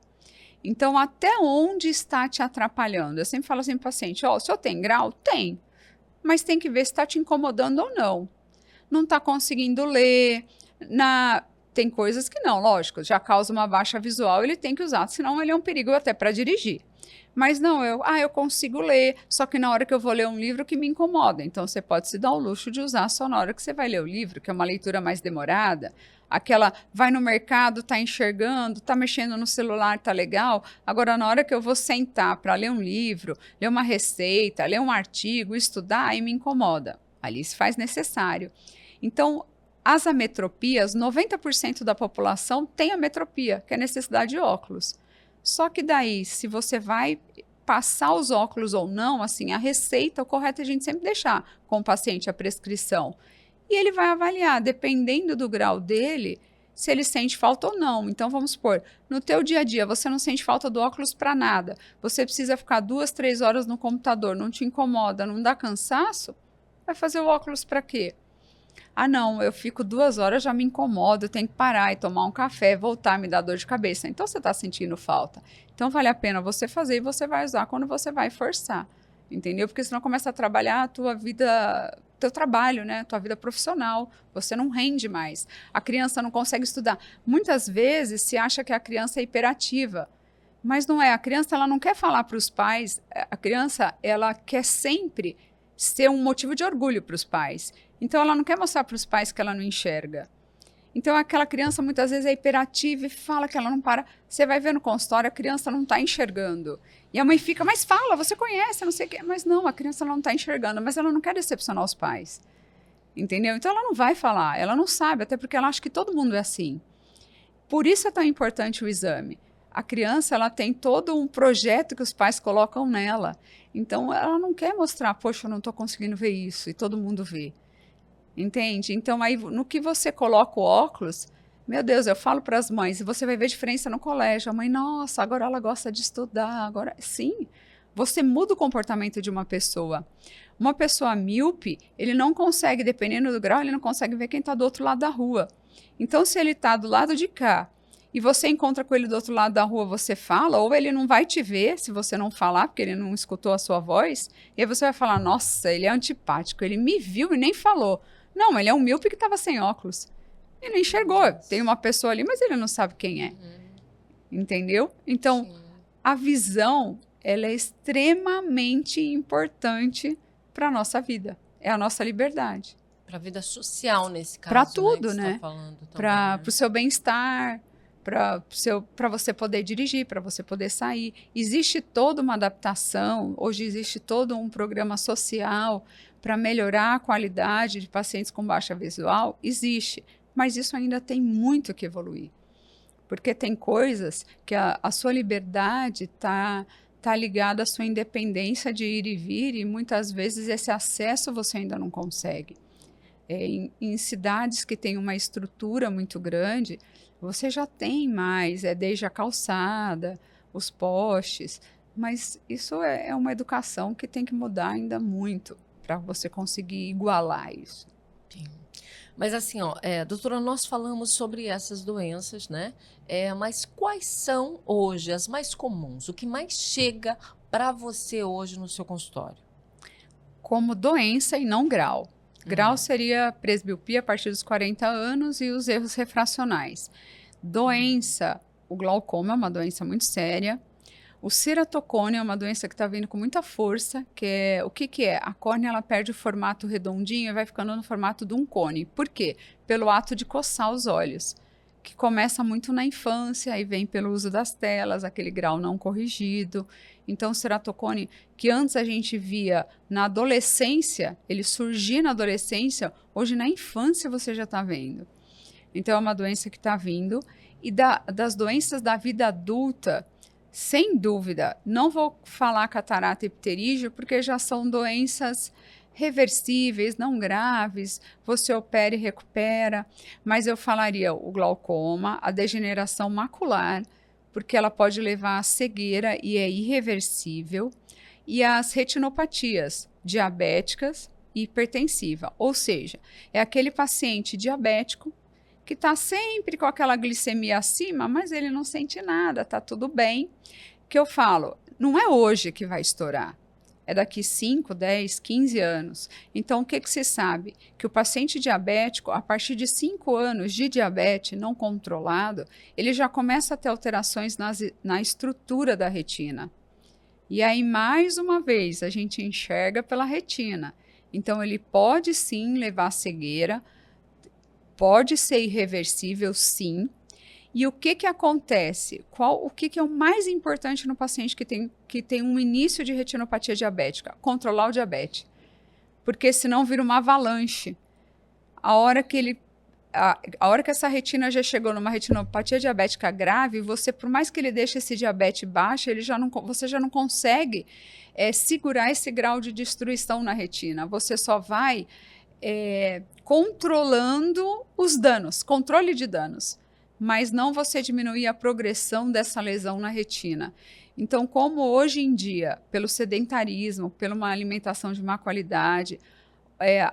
Speaker 2: Então, até onde está te atrapalhando? Eu sempre falo assim para o paciente, o senhor tem grau? Tem. Mas tem que ver se está te incomodando ou não. Não está conseguindo ler. Tem coisas que não, lógico, já causa uma baixa visual, ele tem que usar, senão ele é um perigo até para dirigir. Mas não, eu consigo ler, só que na hora que eu vou ler um livro que me incomoda. Então, você pode se dar o luxo de usar só na hora que você vai ler o livro, que é uma leitura mais demorada. Aquela, vai no mercado, tá enxergando, tá mexendo no celular, tá legal. Agora, na hora que eu vou sentar para ler um livro, ler uma receita, ler um artigo, estudar, aí me incomoda. Ali se faz necessário. Então, as ametropias, 90% da população tem ametropia, que é necessidade de óculos. Só que daí, se você vai passar os óculos ou não, assim, a receita, o correto é a gente sempre deixar com o paciente a prescrição. E ele vai avaliar, dependendo do grau dele, se ele sente falta ou não. Então, vamos supor, no teu dia a dia, você não sente falta do óculos para nada, você precisa ficar 2, 3 horas no computador, não te incomoda, não dá cansaço, vai fazer o óculos para quê? Ah, não, eu fico 2 horas, já me incomodo, eu tenho que parar e tomar um café, voltar, me dar dor de cabeça. Então, você está sentindo falta. Então, vale a pena você fazer e você vai usar quando você vai forçar, entendeu? Porque senão começa a trabalhar a tua vida, teu trabalho, né? Tua vida profissional, você não rende mais. A criança não consegue estudar. Muitas vezes se acha que a criança é hiperativa, mas não é. A criança, ela não quer falar para os pais, a criança, ela quer sempre ser um motivo de orgulho para os pais. Então, ela não quer mostrar para os pais que ela não enxerga. Então, aquela criança muitas vezes é hiperativa e fala que ela não para. Você vai ver no consultório, a criança não está enxergando. E a mãe fica, mas fala, você conhece, não sei o quê. Mas não, a criança não está enxergando, mas ela não quer decepcionar os pais. Entendeu? Então, ela não vai falar, ela não sabe, até porque ela acha que todo mundo é assim. Por isso é tão importante o exame. A criança, ela tem todo um projeto que os pais colocam nela. Então, ela não quer mostrar, poxa, eu não estou conseguindo ver isso, e todo mundo vê. Entende? Então, aí, no que você coloca o óculos, meu Deus, eu falo para as mães, você vai ver diferença no colégio. A mãe, nossa, agora ela gosta de estudar. Agora, sim, você muda o comportamento de uma pessoa. Uma pessoa míope, ele não consegue, dependendo do grau, ele não consegue ver quem está do outro lado da rua. Então, se ele está do lado de cá, e você encontra com ele do outro lado da rua, você fala, ou ele não vai te ver se você não falar, porque ele não escutou a sua voz, e aí você vai falar, nossa, ele é antipático, ele me viu e nem falou. Não, ele é um míope que estava sem óculos. Ele não enxergou.
Speaker 1: Nossa.
Speaker 2: Tem uma pessoa ali, mas ele não sabe quem é. Entendeu? Então,
Speaker 1: Sim.
Speaker 2: a visão, ela é extremamente importante para a nossa vida. É a nossa liberdade.
Speaker 1: Para a vida social, nesse caso.
Speaker 2: Para tudo,
Speaker 1: né?
Speaker 2: né?
Speaker 1: Tá falando também,
Speaker 2: Para
Speaker 1: né?
Speaker 2: o seu bem-estar, para você poder dirigir, para você poder sair. Existe toda uma adaptação, hoje existe todo um programa social para melhorar a qualidade de pacientes com baixa visual, existe, mas isso ainda tem muito que evoluir, porque tem coisas que a sua liberdade está ligada à sua independência de ir e vir, e muitas vezes esse acesso você ainda não consegue. Em cidades que têm uma estrutura muito grande, você já tem mais, desde a calçada, os postes, mas isso é uma educação que tem que mudar ainda muito para você conseguir igualar isso.
Speaker 1: Sim. Mas assim, ó, doutora, nós falamos sobre essas doenças, né? Mas quais são hoje as mais comuns? O que mais chega para você hoje no seu consultório?
Speaker 2: Como doença e não grau. Grau seria presbiopia a partir dos 40 anos e os erros refracionais. Doença, o glaucoma é uma doença muito séria. O ceratocone é uma doença que está vindo com muita força, o que é? A córnea, ela perde o formato redondinho e vai ficando no formato de um cone. Por quê? Pelo ato de coçar os olhos, que começa muito na infância e vem pelo uso das telas, aquele grau não corrigido. Então, o ceratocone, que antes a gente via na adolescência, ele surgia na adolescência, hoje na infância você já está vendo. Então, é uma doença que está vindo. E das doenças da vida adulta, sem dúvida, não vou falar catarata e pterígio, porque já são doenças reversíveis, não graves, você opera e recupera, mas eu falaria o glaucoma, a degeneração macular, porque ela pode levar à cegueira e é irreversível, e as retinopatias diabéticas e hipertensiva, ou seja, é aquele paciente diabético que está sempre com aquela glicemia acima, mas ele não sente nada, está tudo bem. Que eu falo, não é hoje que vai estourar. é daqui 5, 10, 15 anos. Então, o que se sabe? Que o paciente diabético, a partir de 5 anos de diabetes não controlado, ele já começa a ter alterações na estrutura da retina. E aí, mais uma vez, a gente enxerga pela retina. Então, ele pode sim levar à cegueira, pode ser irreversível, sim. E o que acontece? O que é o mais importante no paciente que tem um início de retinopatia diabética? Controlar o diabetes. Porque senão vira uma avalanche. A hora que essa retina já chegou numa retinopatia diabética grave, você, por mais que ele deixe esse diabetes baixo, você já não consegue segurar esse grau de destruição na retina. Você só vai controlando os danos, controle de danos, mas não você diminuir a progressão dessa lesão na retina. Então, como hoje em dia, pelo sedentarismo, pela uma alimentação de má qualidade,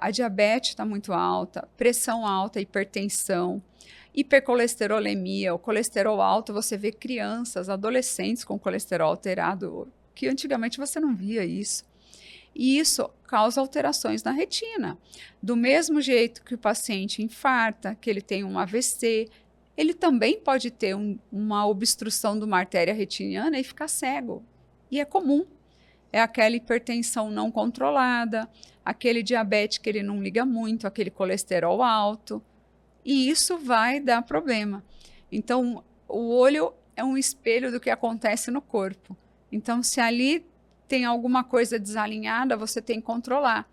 Speaker 2: a diabetes está muito alta, pressão alta, hipertensão, hipercolesterolemia, o colesterol alto, você vê crianças, adolescentes com colesterol alterado, que antigamente você não via isso. E isso causa alterações na retina. Do mesmo jeito que o paciente infarta, que ele tem um AVC, ele também pode ter uma obstrução de uma artéria retiniana e ficar cego. E é comum. É aquela hipertensão não controlada, aquele diabetes que ele não liga muito, aquele colesterol alto. E isso vai dar problema. Então, o olho é um espelho do que acontece no corpo. Então, se ali tem alguma coisa desalinhada, você tem que controlar.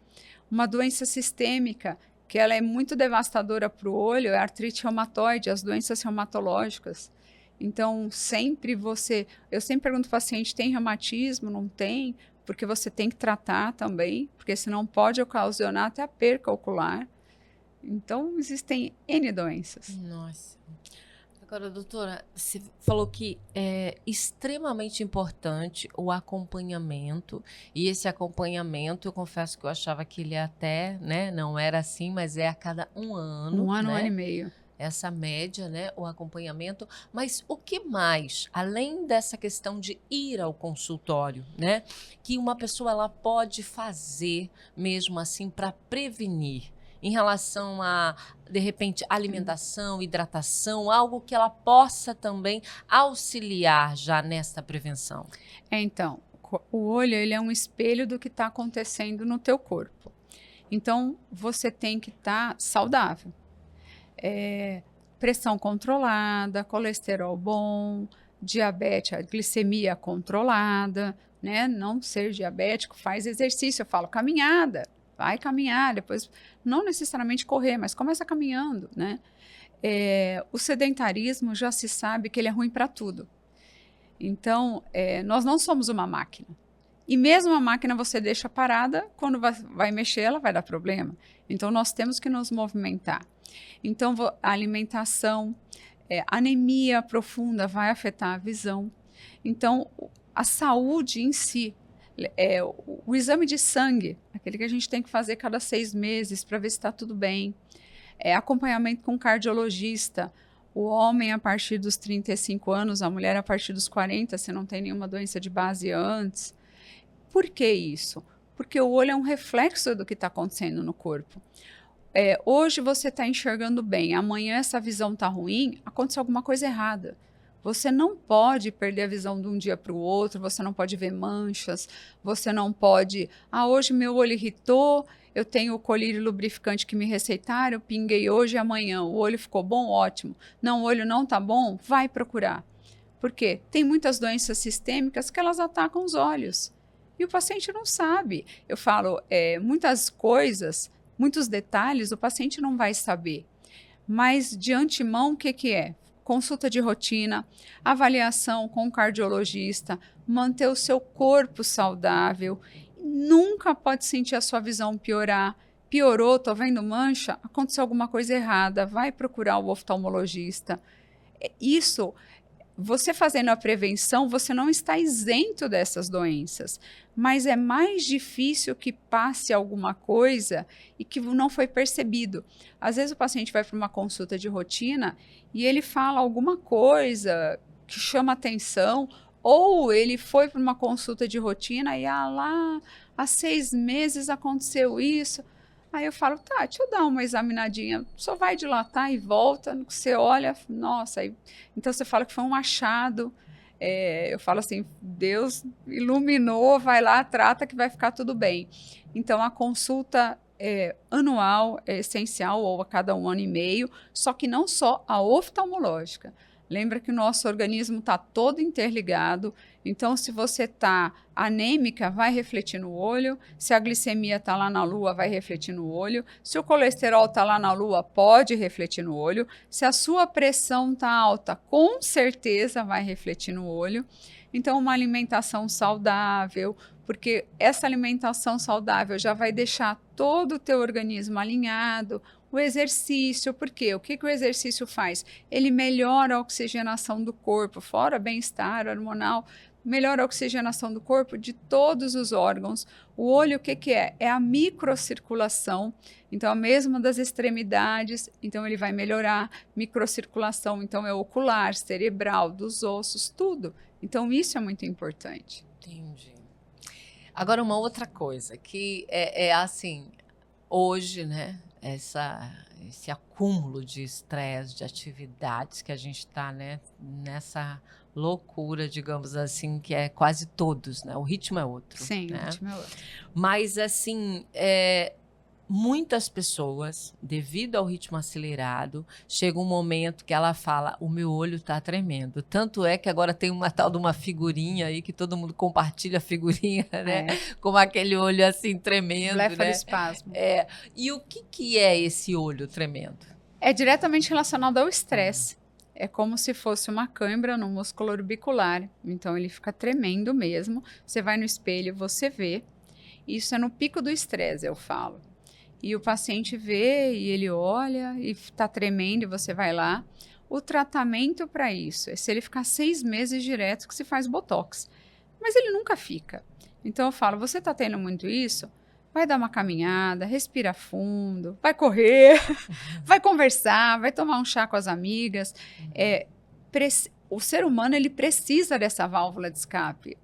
Speaker 2: Uma doença sistêmica, que ela é muito devastadora para o olho, é a artrite reumatoide, as doenças reumatológicas. Então, eu sempre pergunto para o paciente, tem reumatismo? Não tem? Porque você tem que tratar também, porque senão pode ocasionar até a perca ocular. Então, existem N doenças.
Speaker 1: Nossa. Agora, doutora, você falou que é extremamente importante o acompanhamento, e esse acompanhamento, eu confesso que eu achava que ele até, né, não era assim, mas é a cada um ano.
Speaker 2: Um
Speaker 1: né?
Speaker 2: ano e meio.
Speaker 1: Essa média, né, o acompanhamento, mas o que mais, além dessa questão de ir ao consultório, né, que uma pessoa ela pode fazer mesmo assim para prevenir? Em relação a, de repente, alimentação, hidratação, algo que ela possa também auxiliar já nessa prevenção.
Speaker 2: Então, o olho ele é um espelho do que está acontecendo no teu corpo. Então, você tem que estar saudável. Pressão controlada, colesterol bom, diabetes, a glicemia controlada, né? Não ser diabético, faz exercício. Eu falo caminhada. Vai caminhar, depois não necessariamente correr, mas começa caminhando, né? O sedentarismo já se sabe que ele é ruim para tudo. Então, nós não somos uma máquina. E mesmo a máquina você deixa parada, quando vai mexer ela vai dar problema. Então, nós temos que nos movimentar. Então, a alimentação, anemia profunda vai afetar a visão. Então, a saúde em si, o exame de sangue, aquele que a gente tem que fazer cada 6 meses para ver se está tudo bem. Acompanhamento com cardiologista. O homem a partir dos 35 anos, a mulher a partir dos 40, se não tem nenhuma doença de base antes. Por que isso? Porque o olho é um reflexo do que está acontecendo no corpo. Hoje você está enxergando bem, amanhã essa visão está ruim, aconteceu alguma coisa errada. Você não pode perder a visão de um dia para o outro, você não pode ver manchas, você não pode... hoje meu olho irritou, eu tenho o colírio lubrificante que me receitaram, eu pinguei hoje e amanhã, o olho ficou bom, ótimo. Não, o olho não está bom, vai procurar. Por quê? Tem muitas doenças sistêmicas que elas atacam os olhos. E o paciente não sabe. Eu falo, muitas coisas, muitos detalhes, o paciente não vai saber. Mas, de antemão, o que é? Consulta de rotina, avaliação com o cardiologista, manter o seu corpo saudável. Nunca pode sentir a sua visão piorar. Piorou, estou vendo mancha, aconteceu alguma coisa errada, vai procurar o oftalmologista. Isso, você fazendo a prevenção, você não está isento dessas doenças, mas é mais difícil que passe alguma coisa e que não foi percebido. Às vezes o paciente vai para uma consulta de rotina e ele fala alguma coisa que chama atenção, ou ele foi para uma consulta de rotina e lá há 6 meses aconteceu isso. Aí eu falo, tá, deixa eu dar uma examinadinha. Só vai dilatar e volta. No que você olha, nossa. Aí, então você fala que foi um achado. Eu falo assim, Deus iluminou, vai lá, trata que vai ficar tudo bem. Então a consulta anual é essencial, ou a cada 1 ano e meio, só que não só a oftalmológica. Lembra que o nosso organismo está todo interligado, então se você está anêmica, vai refletir no olho, se a glicemia está lá na lua, vai refletir no olho, se o colesterol está lá na lua, pode refletir no olho, se a sua pressão está alta, com certeza vai refletir no olho. Então, uma alimentação saudável, porque essa alimentação saudável já vai deixar todo o teu organismo alinhado. O exercício, por quê? O que o exercício faz? Ele melhora a oxigenação do corpo, fora bem-estar hormonal, melhora a oxigenação do corpo de todos os órgãos. O olho, o que é? É a microcirculação, então a mesma das extremidades, então ele vai melhorar microcirculação, então é ocular, cerebral, dos ossos, tudo. Então isso é muito importante.
Speaker 1: Entendi. Agora uma outra coisa, que é assim, hoje, né, esse acúmulo de estresse, de atividades que a gente está, né, nessa loucura, digamos assim, que é quase todos, né? O ritmo é outro.
Speaker 2: Sim,
Speaker 1: né?
Speaker 2: O ritmo é outro.
Speaker 1: Mas, assim, muitas pessoas, devido ao ritmo acelerado, chega um momento que ela fala, o meu olho está tremendo. Tanto é que agora tem uma tal de uma figurinha aí, que todo mundo compartilha a figurinha, né? Com aquele olho assim tremendo,
Speaker 2: Blefaroespasmo.
Speaker 1: E o que é esse olho tremendo?
Speaker 2: É diretamente relacionado ao estresse. É como se fosse uma cãibra no músculo orbicular. Então, ele fica tremendo mesmo. Você vai no espelho, você vê. Isso é no pico do estresse, eu falo. E o paciente vê e ele olha e está tremendo e você vai lá. O tratamento para isso é se ele ficar 6 meses direto que se faz botox. Mas ele nunca fica. Então eu falo, você está tendo muito isso? Vai dar uma caminhada, respira fundo, vai correr, vai conversar, vai tomar um chá com as amigas. O ser humano ele precisa dessa válvula de escape.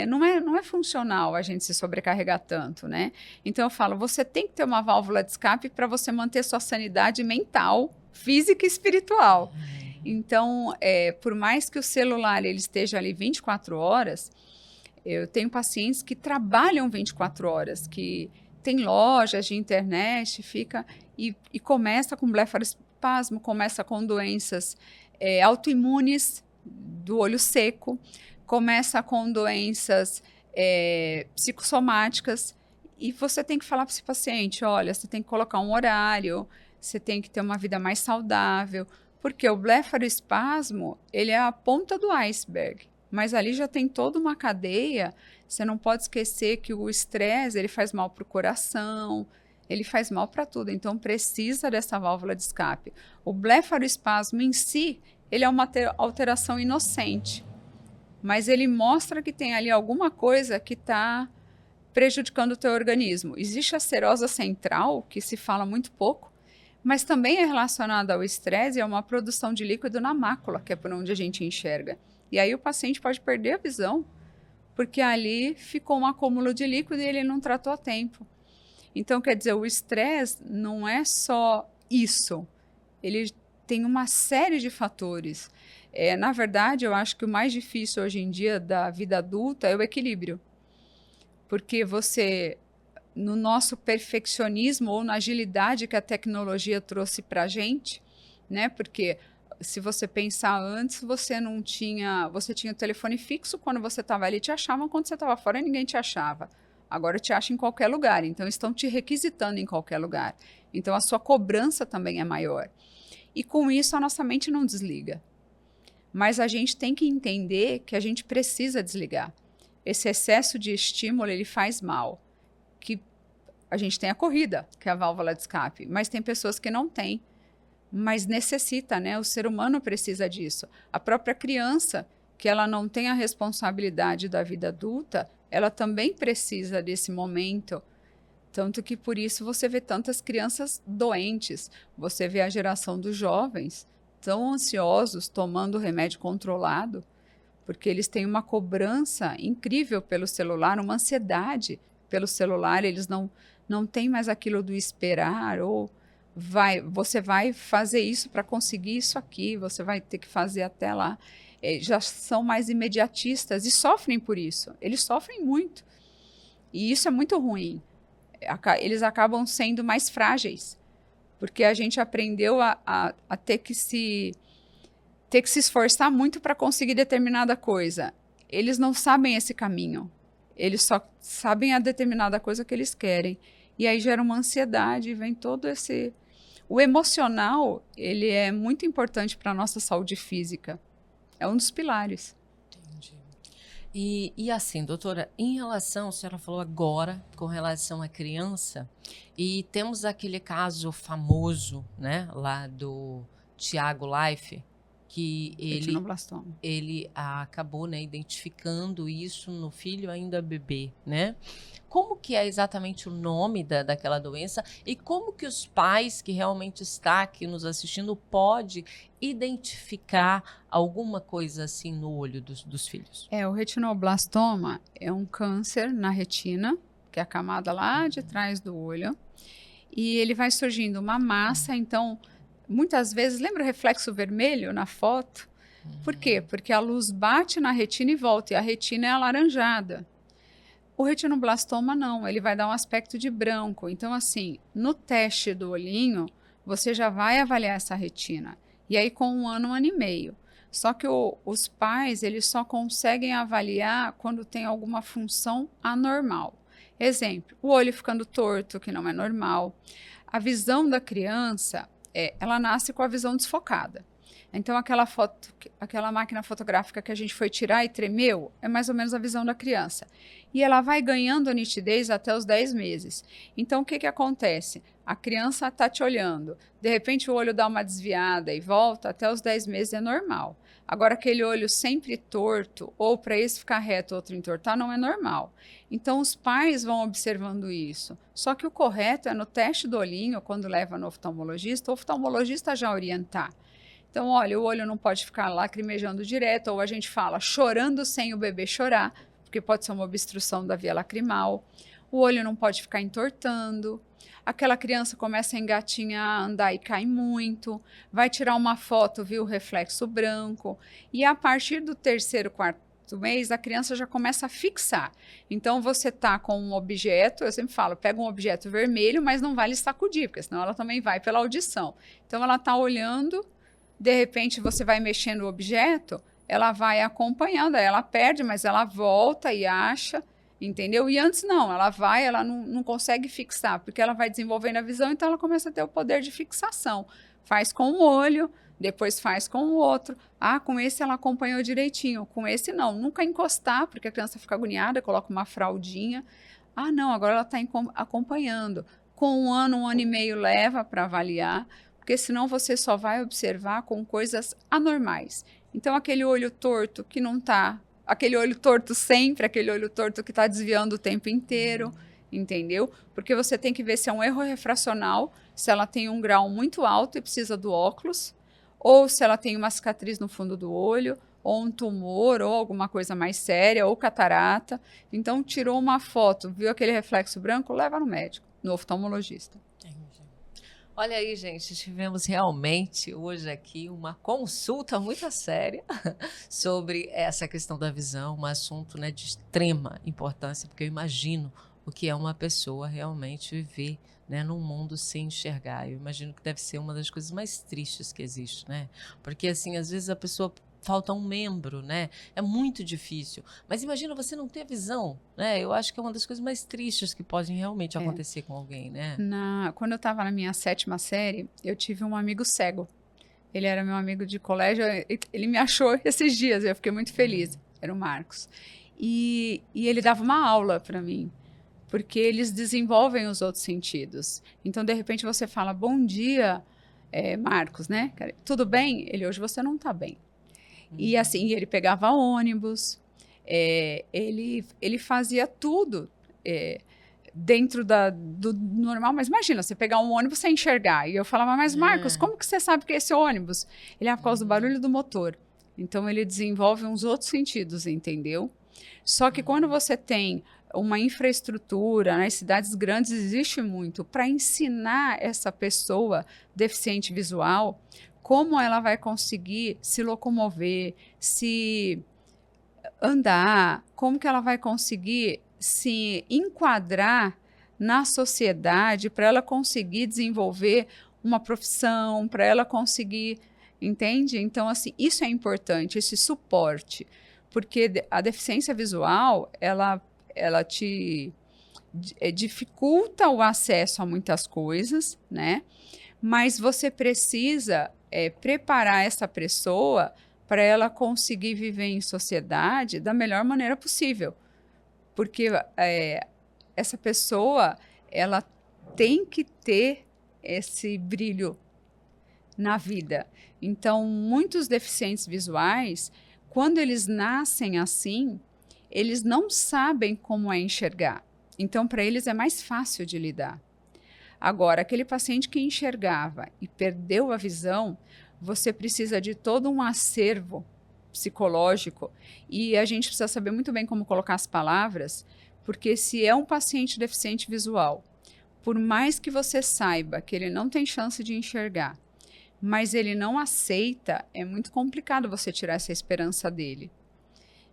Speaker 2: Não é funcional a gente se sobrecarregar tanto, né? Então eu falo, você tem que ter uma válvula de escape para você manter sua sanidade mental, física e espiritual. Então, por mais que o celular ele esteja ali 24 horas, eu tenho pacientes que trabalham 24 horas, que tem lojas de internet, fica e começa com blefaroespasmo, começa com doenças autoimunes do olho seco, começa com doenças psicossomáticas, e você tem que falar para esse paciente, olha, você tem que colocar um horário, você tem que ter uma vida mais saudável, porque o blefaroespasmo, ele é a ponta do iceberg, mas ali já tem toda uma cadeia. Você não pode esquecer que o estresse, ele faz mal para o coração, ele faz mal para tudo, então precisa dessa válvula de escape. O blefaroespasmo em si, ele é uma alteração inocente, mas ele mostra que tem ali alguma coisa que está prejudicando o teu organismo. Existe a serosa central, que se fala muito pouco, mas também é relacionada ao estresse e a uma produção de líquido na mácula, que é por onde a gente enxerga. E aí o paciente pode perder a visão, porque ali ficou um acúmulo de líquido e ele não tratou a tempo. Então, quer dizer, o estresse não é só isso, ele tem uma série de fatores. Na verdade, eu acho que o mais difícil hoje em dia da vida adulta é o equilíbrio. Porque você, no nosso perfeccionismo ou na agilidade que a tecnologia trouxe para a gente, né? Porque se você pensar antes, você tinha o telefone fixo, quando você estava ali te achavam, quando você estava fora ninguém te achava. Agora te acha em qualquer lugar, então estão te requisitando em qualquer lugar. Então a sua cobrança também é maior. E com isso a nossa mente não desliga. Mas a gente tem que entender que a gente precisa desligar. Esse excesso de estímulo, ele faz mal. Que a gente tem a corrida, que é a válvula de escape, mas tem pessoas que não têm. Mas necessita, né? O ser humano precisa disso. A própria criança, que ela não tem a responsabilidade da vida adulta, ela também precisa desse momento. Tanto que por isso você vê tantas crianças doentes, você vê a geração dos jovens tão ansiosos, tomando remédio controlado, porque eles têm uma cobrança incrível pelo celular, uma ansiedade pelo celular, eles não têm mais aquilo do esperar, ou você vai fazer isso para conseguir isso aqui, você vai ter que fazer até lá. Já são mais imediatistas e sofrem por isso. Eles sofrem muito. E isso é muito ruim. Eles acabam sendo mais frágeis, porque a gente aprendeu a ter que se esforçar muito para conseguir determinada coisa. Eles não sabem esse caminho. Eles só sabem a determinada coisa que eles querem. E aí gera uma ansiedade, vem todo esse... O emocional, ele é muito importante para a nossa saúde física. É um dos pilares.
Speaker 1: Entendi. E assim, doutora, em relação, a senhora falou agora, com relação à criança, e temos aquele caso famoso, né, lá do Tiago Life, que ele acabou, né, identificando isso no filho ainda bebê, né? Como que é exatamente o nome daquela doença e como que os pais que realmente estão aqui nos assistindo pode identificar alguma coisa assim no olho dos filhos?
Speaker 2: O retinoblastoma é um câncer na retina, que é a camada lá de trás do olho, e ele vai surgindo uma massa, então... Muitas vezes, lembra o reflexo vermelho na foto? Por quê? Porque a luz bate na retina e volta, e a retina é alaranjada. O retinoblastoma não, ele vai dar um aspecto de branco. Então, assim, no teste do olhinho, você já vai avaliar essa retina. E aí, com 1 ano, 1 ano e meio. Só que os pais, eles só conseguem avaliar quando tem alguma função anormal. Exemplo, o olho ficando torto, que não é normal. A visão da criança... ela nasce com a visão desfocada. Então, aquela máquina fotográfica que a gente foi tirar e tremeu, é mais ou menos a visão da criança. E ela vai ganhando a nitidez até os 10 meses. Então, o que acontece? A criança está te olhando, de repente o olho dá uma desviada e volta, até os 10 meses é normal. Agora, aquele olho sempre torto, ou para esse ficar reto, outro entortar, não é normal. Então, os pais vão observando isso. Só que o correto é no teste do olhinho, quando leva no oftalmologista, o oftalmologista já orientar. Então, olha, o olho não pode ficar lacrimejando direto, ou a gente fala chorando sem o bebê chorar, porque pode ser uma obstrução da via lacrimal. O olho não pode ficar entortando. Aquela criança começa a engatinhar, andar e cai muito. Vai tirar uma foto, viu o reflexo branco. E a partir do 3º, 4º mês, a criança já começa a fixar. Então, você está com um objeto, eu sempre falo, pega um objeto vermelho, mas não vale sacudir, porque senão ela também vai pela audição. Então, ela está olhando, de repente você vai mexendo o objeto, ela vai acompanhando, aí ela perde, mas ela volta e acha, entendeu? E antes não, ela não consegue fixar, porque ela vai desenvolvendo a visão, então ela começa a ter o poder de fixação. Faz com um olho, depois faz com o outro. Ah, com esse ela acompanhou direitinho, com esse não. Nunca encostar, porque a criança fica agoniada, coloca uma fraldinha. Ah, não, agora ela está acompanhando. Com 1 ano, 1 ano e meio leva para avaliar, porque senão você só vai observar com coisas anormais. Então, aquele olho torto que não está, aquele olho torto sempre, aquele olho torto que está desviando o tempo inteiro, entendeu? Porque você tem que ver se é um erro refracional, se ela tem um grau muito alto e precisa do óculos, ou se ela tem uma cicatriz no fundo do olho, ou um tumor, ou alguma coisa mais séria, ou catarata. Então, tirou uma foto, viu aquele reflexo branco, leva no médico, no oftalmologista.
Speaker 1: Olha aí, gente, tivemos realmente hoje aqui uma consulta muito séria sobre essa questão da visão, um assunto, né, de extrema importância, porque eu imagino o que é uma pessoa realmente viver, né, num mundo sem enxergar. Eu imagino que deve ser uma das coisas mais tristes que existe, né? Porque, assim, às vezes a pessoa... falta um membro, né? É muito difícil. Mas imagina você não ter visão, né? Eu acho que é uma das coisas mais tristes que podem realmente acontecer com alguém, né?
Speaker 2: Quando eu estava na minha 7ª série, eu tive um amigo cego. Ele era meu amigo de colégio, ele me achou esses dias, eu fiquei muito feliz. Era o Marcos. E ele dava uma aula para mim, porque eles desenvolvem os outros sentidos. Então, de repente, você fala, bom dia, Marcos, né? Tudo bem? Hoje você não está bem. E assim, ele pegava ônibus, ele fazia tudo dentro do normal. Mas imagina, você pegar um ônibus sem enxergar. E eu falava, mas Marcos, como que você sabe que é esse ônibus? Ele é por causa do barulho do motor. Então, ele desenvolve uns outros sentidos, entendeu? Só que quando você tem uma infraestrutura, nas cidades grandes existe muito, para ensinar essa pessoa deficiente visual como ela vai conseguir se locomover, se andar, como que ela vai conseguir se enquadrar na sociedade para ela conseguir desenvolver uma profissão, para ela conseguir, entende? Então, assim, isso é importante, esse suporte, porque a deficiência visual, ela te dificulta o acesso a muitas coisas, né? Mas você precisa preparar essa pessoa para ela conseguir viver em sociedade da melhor maneira possível. Porque essa pessoa, ela tem que ter esse brilho na vida. Então, muitos deficientes visuais, quando eles nascem assim, eles não sabem como é enxergar. Então, para eles é mais fácil de lidar. Agora, aquele paciente que enxergava e perdeu a visão, você precisa de todo um acervo psicológico e a gente precisa saber muito bem como colocar as palavras, porque se é um paciente deficiente visual, por mais que você saiba que ele não tem chance de enxergar, mas ele não aceita, é muito complicado você tirar essa esperança dele.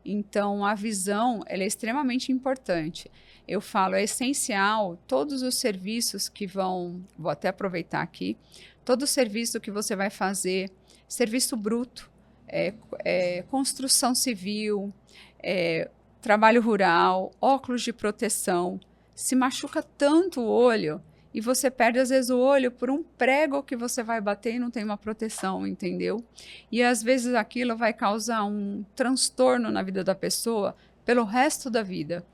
Speaker 2: Então, a visão, ela é extremamente importante. Eu falo, é essencial, todos os serviços que vou até aproveitar aqui, todo serviço que você vai fazer, serviço bruto, construção civil, trabalho rural, óculos de proteção, se machuca tanto o olho e você perde, às vezes, o olho por um prego que você vai bater e não tem uma proteção, entendeu? E, às vezes, aquilo vai causar um transtorno na vida da pessoa pelo resto da vida.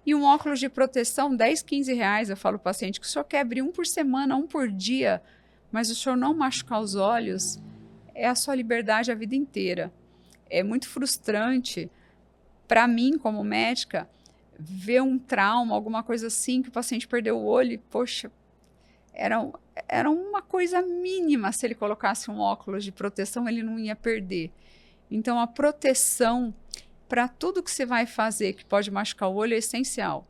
Speaker 2: E um óculos de proteção, 10, 15 reais, eu falo para o paciente que o senhor quer abrir um por semana, um por dia, mas o senhor não machucar os olhos, é a sua liberdade a vida inteira. É muito frustrante para mim, como médica, ver um trauma, alguma coisa assim, que o paciente perdeu o olho e, poxa, era uma coisa mínima. Se ele colocasse um óculos de proteção, ele não ia perder. Então, a proteção para tudo que você vai fazer que pode machucar o olho é essencial.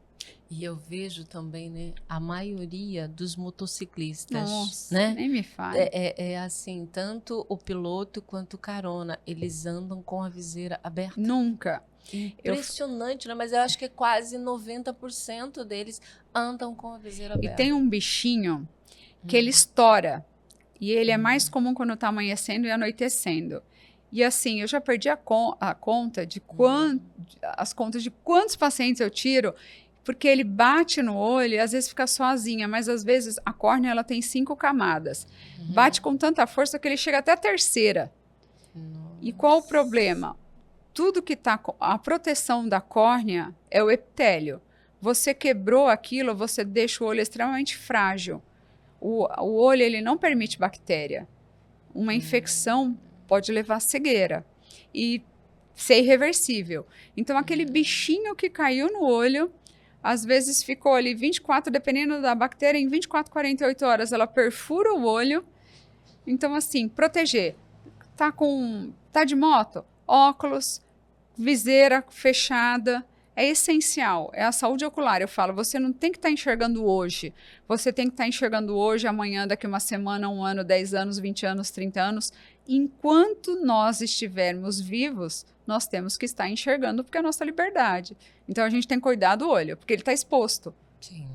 Speaker 1: E eu vejo também, né, a maioria dos motociclistas,
Speaker 2: Nossa,
Speaker 1: né?
Speaker 2: nem me fale.
Speaker 1: É assim, tanto o piloto quanto o carona, eles andam com a viseira aberta.
Speaker 2: Nunca.
Speaker 1: Impressionante, né? Mas eu acho que quase 90% deles andam com a viseira aberta.
Speaker 2: E tem um bichinho que ele estoura. E ele é mais comum quando está amanhecendo e anoitecendo. E assim, eu já perdi a conta de as contas de quantos pacientes eu tiro, porque ele bate no olho e às vezes fica sozinha, mas às vezes a córnea ela tem 5 camadas. Bate com tanta força que ele chega até a terceira. Nossa. E qual o problema? Tudo que está... A proteção da córnea é o epitélio. Você quebrou aquilo, você deixa o olho extremamente frágil. O olho ele não permite bactéria. Uma infecção pode levar à cegueira e ser irreversível. Então, aquele bichinho que caiu no olho, às vezes ficou ali 24, dependendo da bactéria, em 24, 48 horas ela perfura o olho. Então, assim, proteger. Tá de moto? Óculos, viseira fechada, é essencial, é a saúde ocular. Eu falo, você não tem que estar enxergando hoje, você tem que estar enxergando hoje, amanhã, daqui uma semana, 1 ano, 10 anos, 20 anos, 30 anos. Enquanto nós estivermos vivos, nós temos que estar enxergando, porque é a nossa liberdade. Então, a gente tem que cuidar do olho, porque ele está exposto.
Speaker 1: Sim.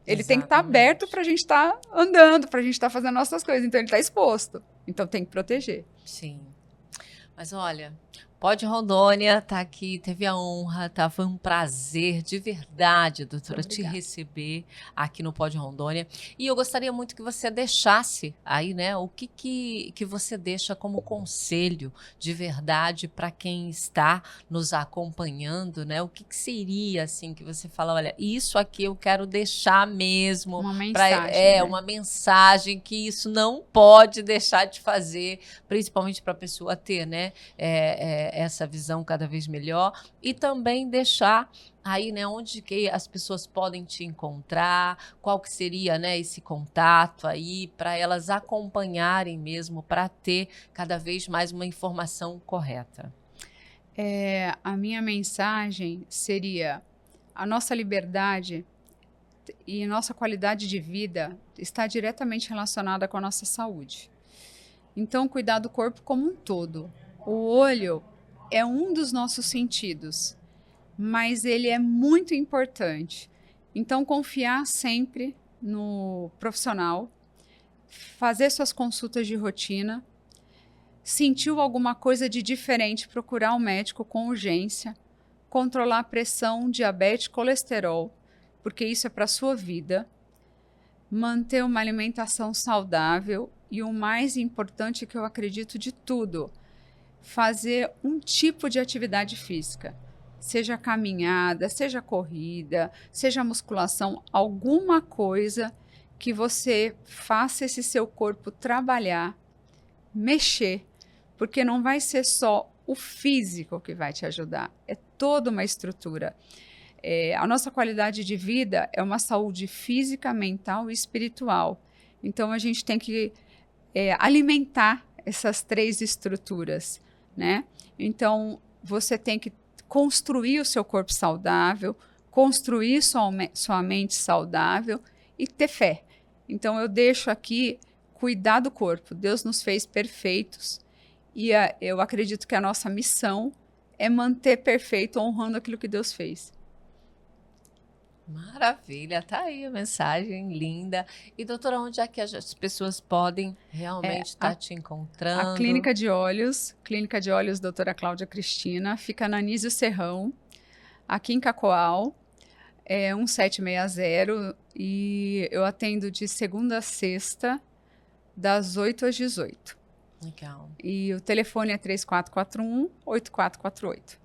Speaker 2: Ele tem que estar aberto para a gente estar andando, para a gente estar fazendo nossas coisas. Então, ele está exposto. Então, tem que proteger.
Speaker 1: Sim. Mas olha, Pod Rondônia tá aqui, teve a honra, tá? Foi um prazer de verdade, doutora, te receber aqui no Pod Rondônia. E eu gostaria muito que você deixasse aí, né, o que você deixa como conselho de verdade para quem está nos acompanhando, né? O que seria, assim, que você fala, olha, isso aqui eu quero deixar mesmo.
Speaker 2: Uma mensagem. Né?
Speaker 1: Uma mensagem que isso não pode deixar de fazer, principalmente para a pessoa ter, né? Essa visão cada vez melhor e também deixar aí, né, onde que as pessoas podem te encontrar, qual que seria, né, esse contato aí para elas acompanharem mesmo, para ter cada vez mais uma informação correta.
Speaker 2: A minha mensagem seria: a nossa liberdade e nossa qualidade de vida está diretamente relacionada com a nossa saúde. Então, cuidar do corpo como um todo. O olho é um dos nossos sentidos, mas ele é muito importante. Então, confiar sempre no profissional, fazer suas consultas de rotina, sentiu alguma coisa de diferente, procurar um médico com urgência, controlar a pressão, diabetes, colesterol, porque isso é para a sua vida, manter uma alimentação saudável e o mais importante que eu acredito de tudo, fazer um tipo de atividade física, seja caminhada, seja corrida, seja musculação, alguma coisa que você faça esse seu corpo trabalhar, mexer, porque não vai ser só o físico que vai te ajudar, é toda uma estrutura. A nossa qualidade de vida é uma saúde física, mental e espiritual. Então, a gente tem que alimentar essas 3 estruturas, né? Então, você tem que construir o seu corpo saudável, construir sua mente saudável e ter fé. Então, eu deixo aqui cuidar do corpo. Deus nos fez perfeitos e eu acredito que a nossa missão é manter perfeito, honrando aquilo que Deus fez.
Speaker 1: Maravilha, tá aí a mensagem linda. E doutora, onde é que as pessoas podem realmente estar te encontrando?
Speaker 2: A Clínica de Olhos doutora Cláudia Cristina, fica na Anísio Serrão, aqui em Cacoal, 1760, e eu atendo de segunda a sexta, das 8 às 18.
Speaker 1: Legal.
Speaker 2: E o telefone é 3441-8448.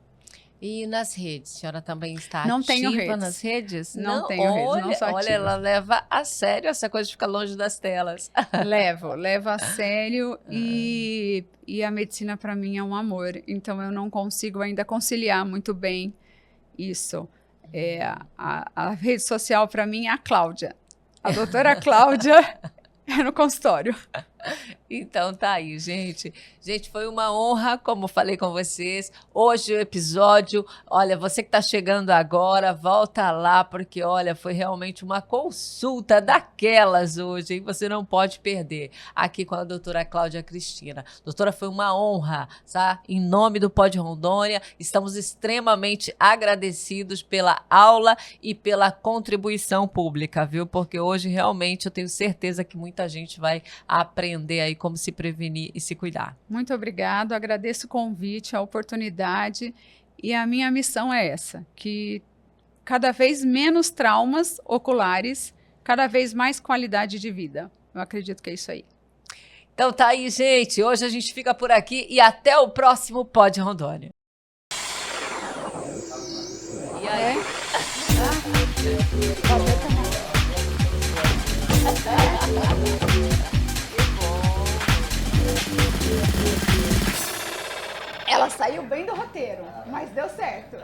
Speaker 1: E nas redes? A senhora também está
Speaker 2: Não
Speaker 1: ativa
Speaker 2: tenho redes.
Speaker 1: nas redes?
Speaker 2: Não tenho redes, não sou ativa.
Speaker 1: Olha, ela leva a sério essa coisa de ficar longe das telas.
Speaker 2: Levo a sério e a medicina para mim é um amor. Então eu não consigo ainda conciliar muito bem isso. A rede social para mim é a Cláudia. A doutora Cláudia é no consultório.
Speaker 1: Então tá aí, gente. Gente, foi uma honra, como falei com vocês. Hoje o episódio, olha, você que tá chegando agora, volta lá, porque olha, foi realmente uma consulta daquelas hoje, hein? Você não pode perder. Aqui com a doutora Cláudia Cristina. Doutora, foi uma honra, tá? Em nome do Pod Rondônia, estamos extremamente agradecidos pela aula e pela contribuição pública, viu? Porque hoje realmente eu tenho certeza que muita gente vai aprender aí como se prevenir e se cuidar.
Speaker 2: Muito obrigado, agradeço o convite, a oportunidade, e a minha missão é essa, que cada vez menos traumas oculares, cada vez mais qualidade de vida. Eu acredito que é isso aí.
Speaker 1: Então tá aí, gente, hoje a gente fica por aqui e até o próximo Pod Rondônia. E aí?
Speaker 2: Ela saiu bem do roteiro, mas deu certo.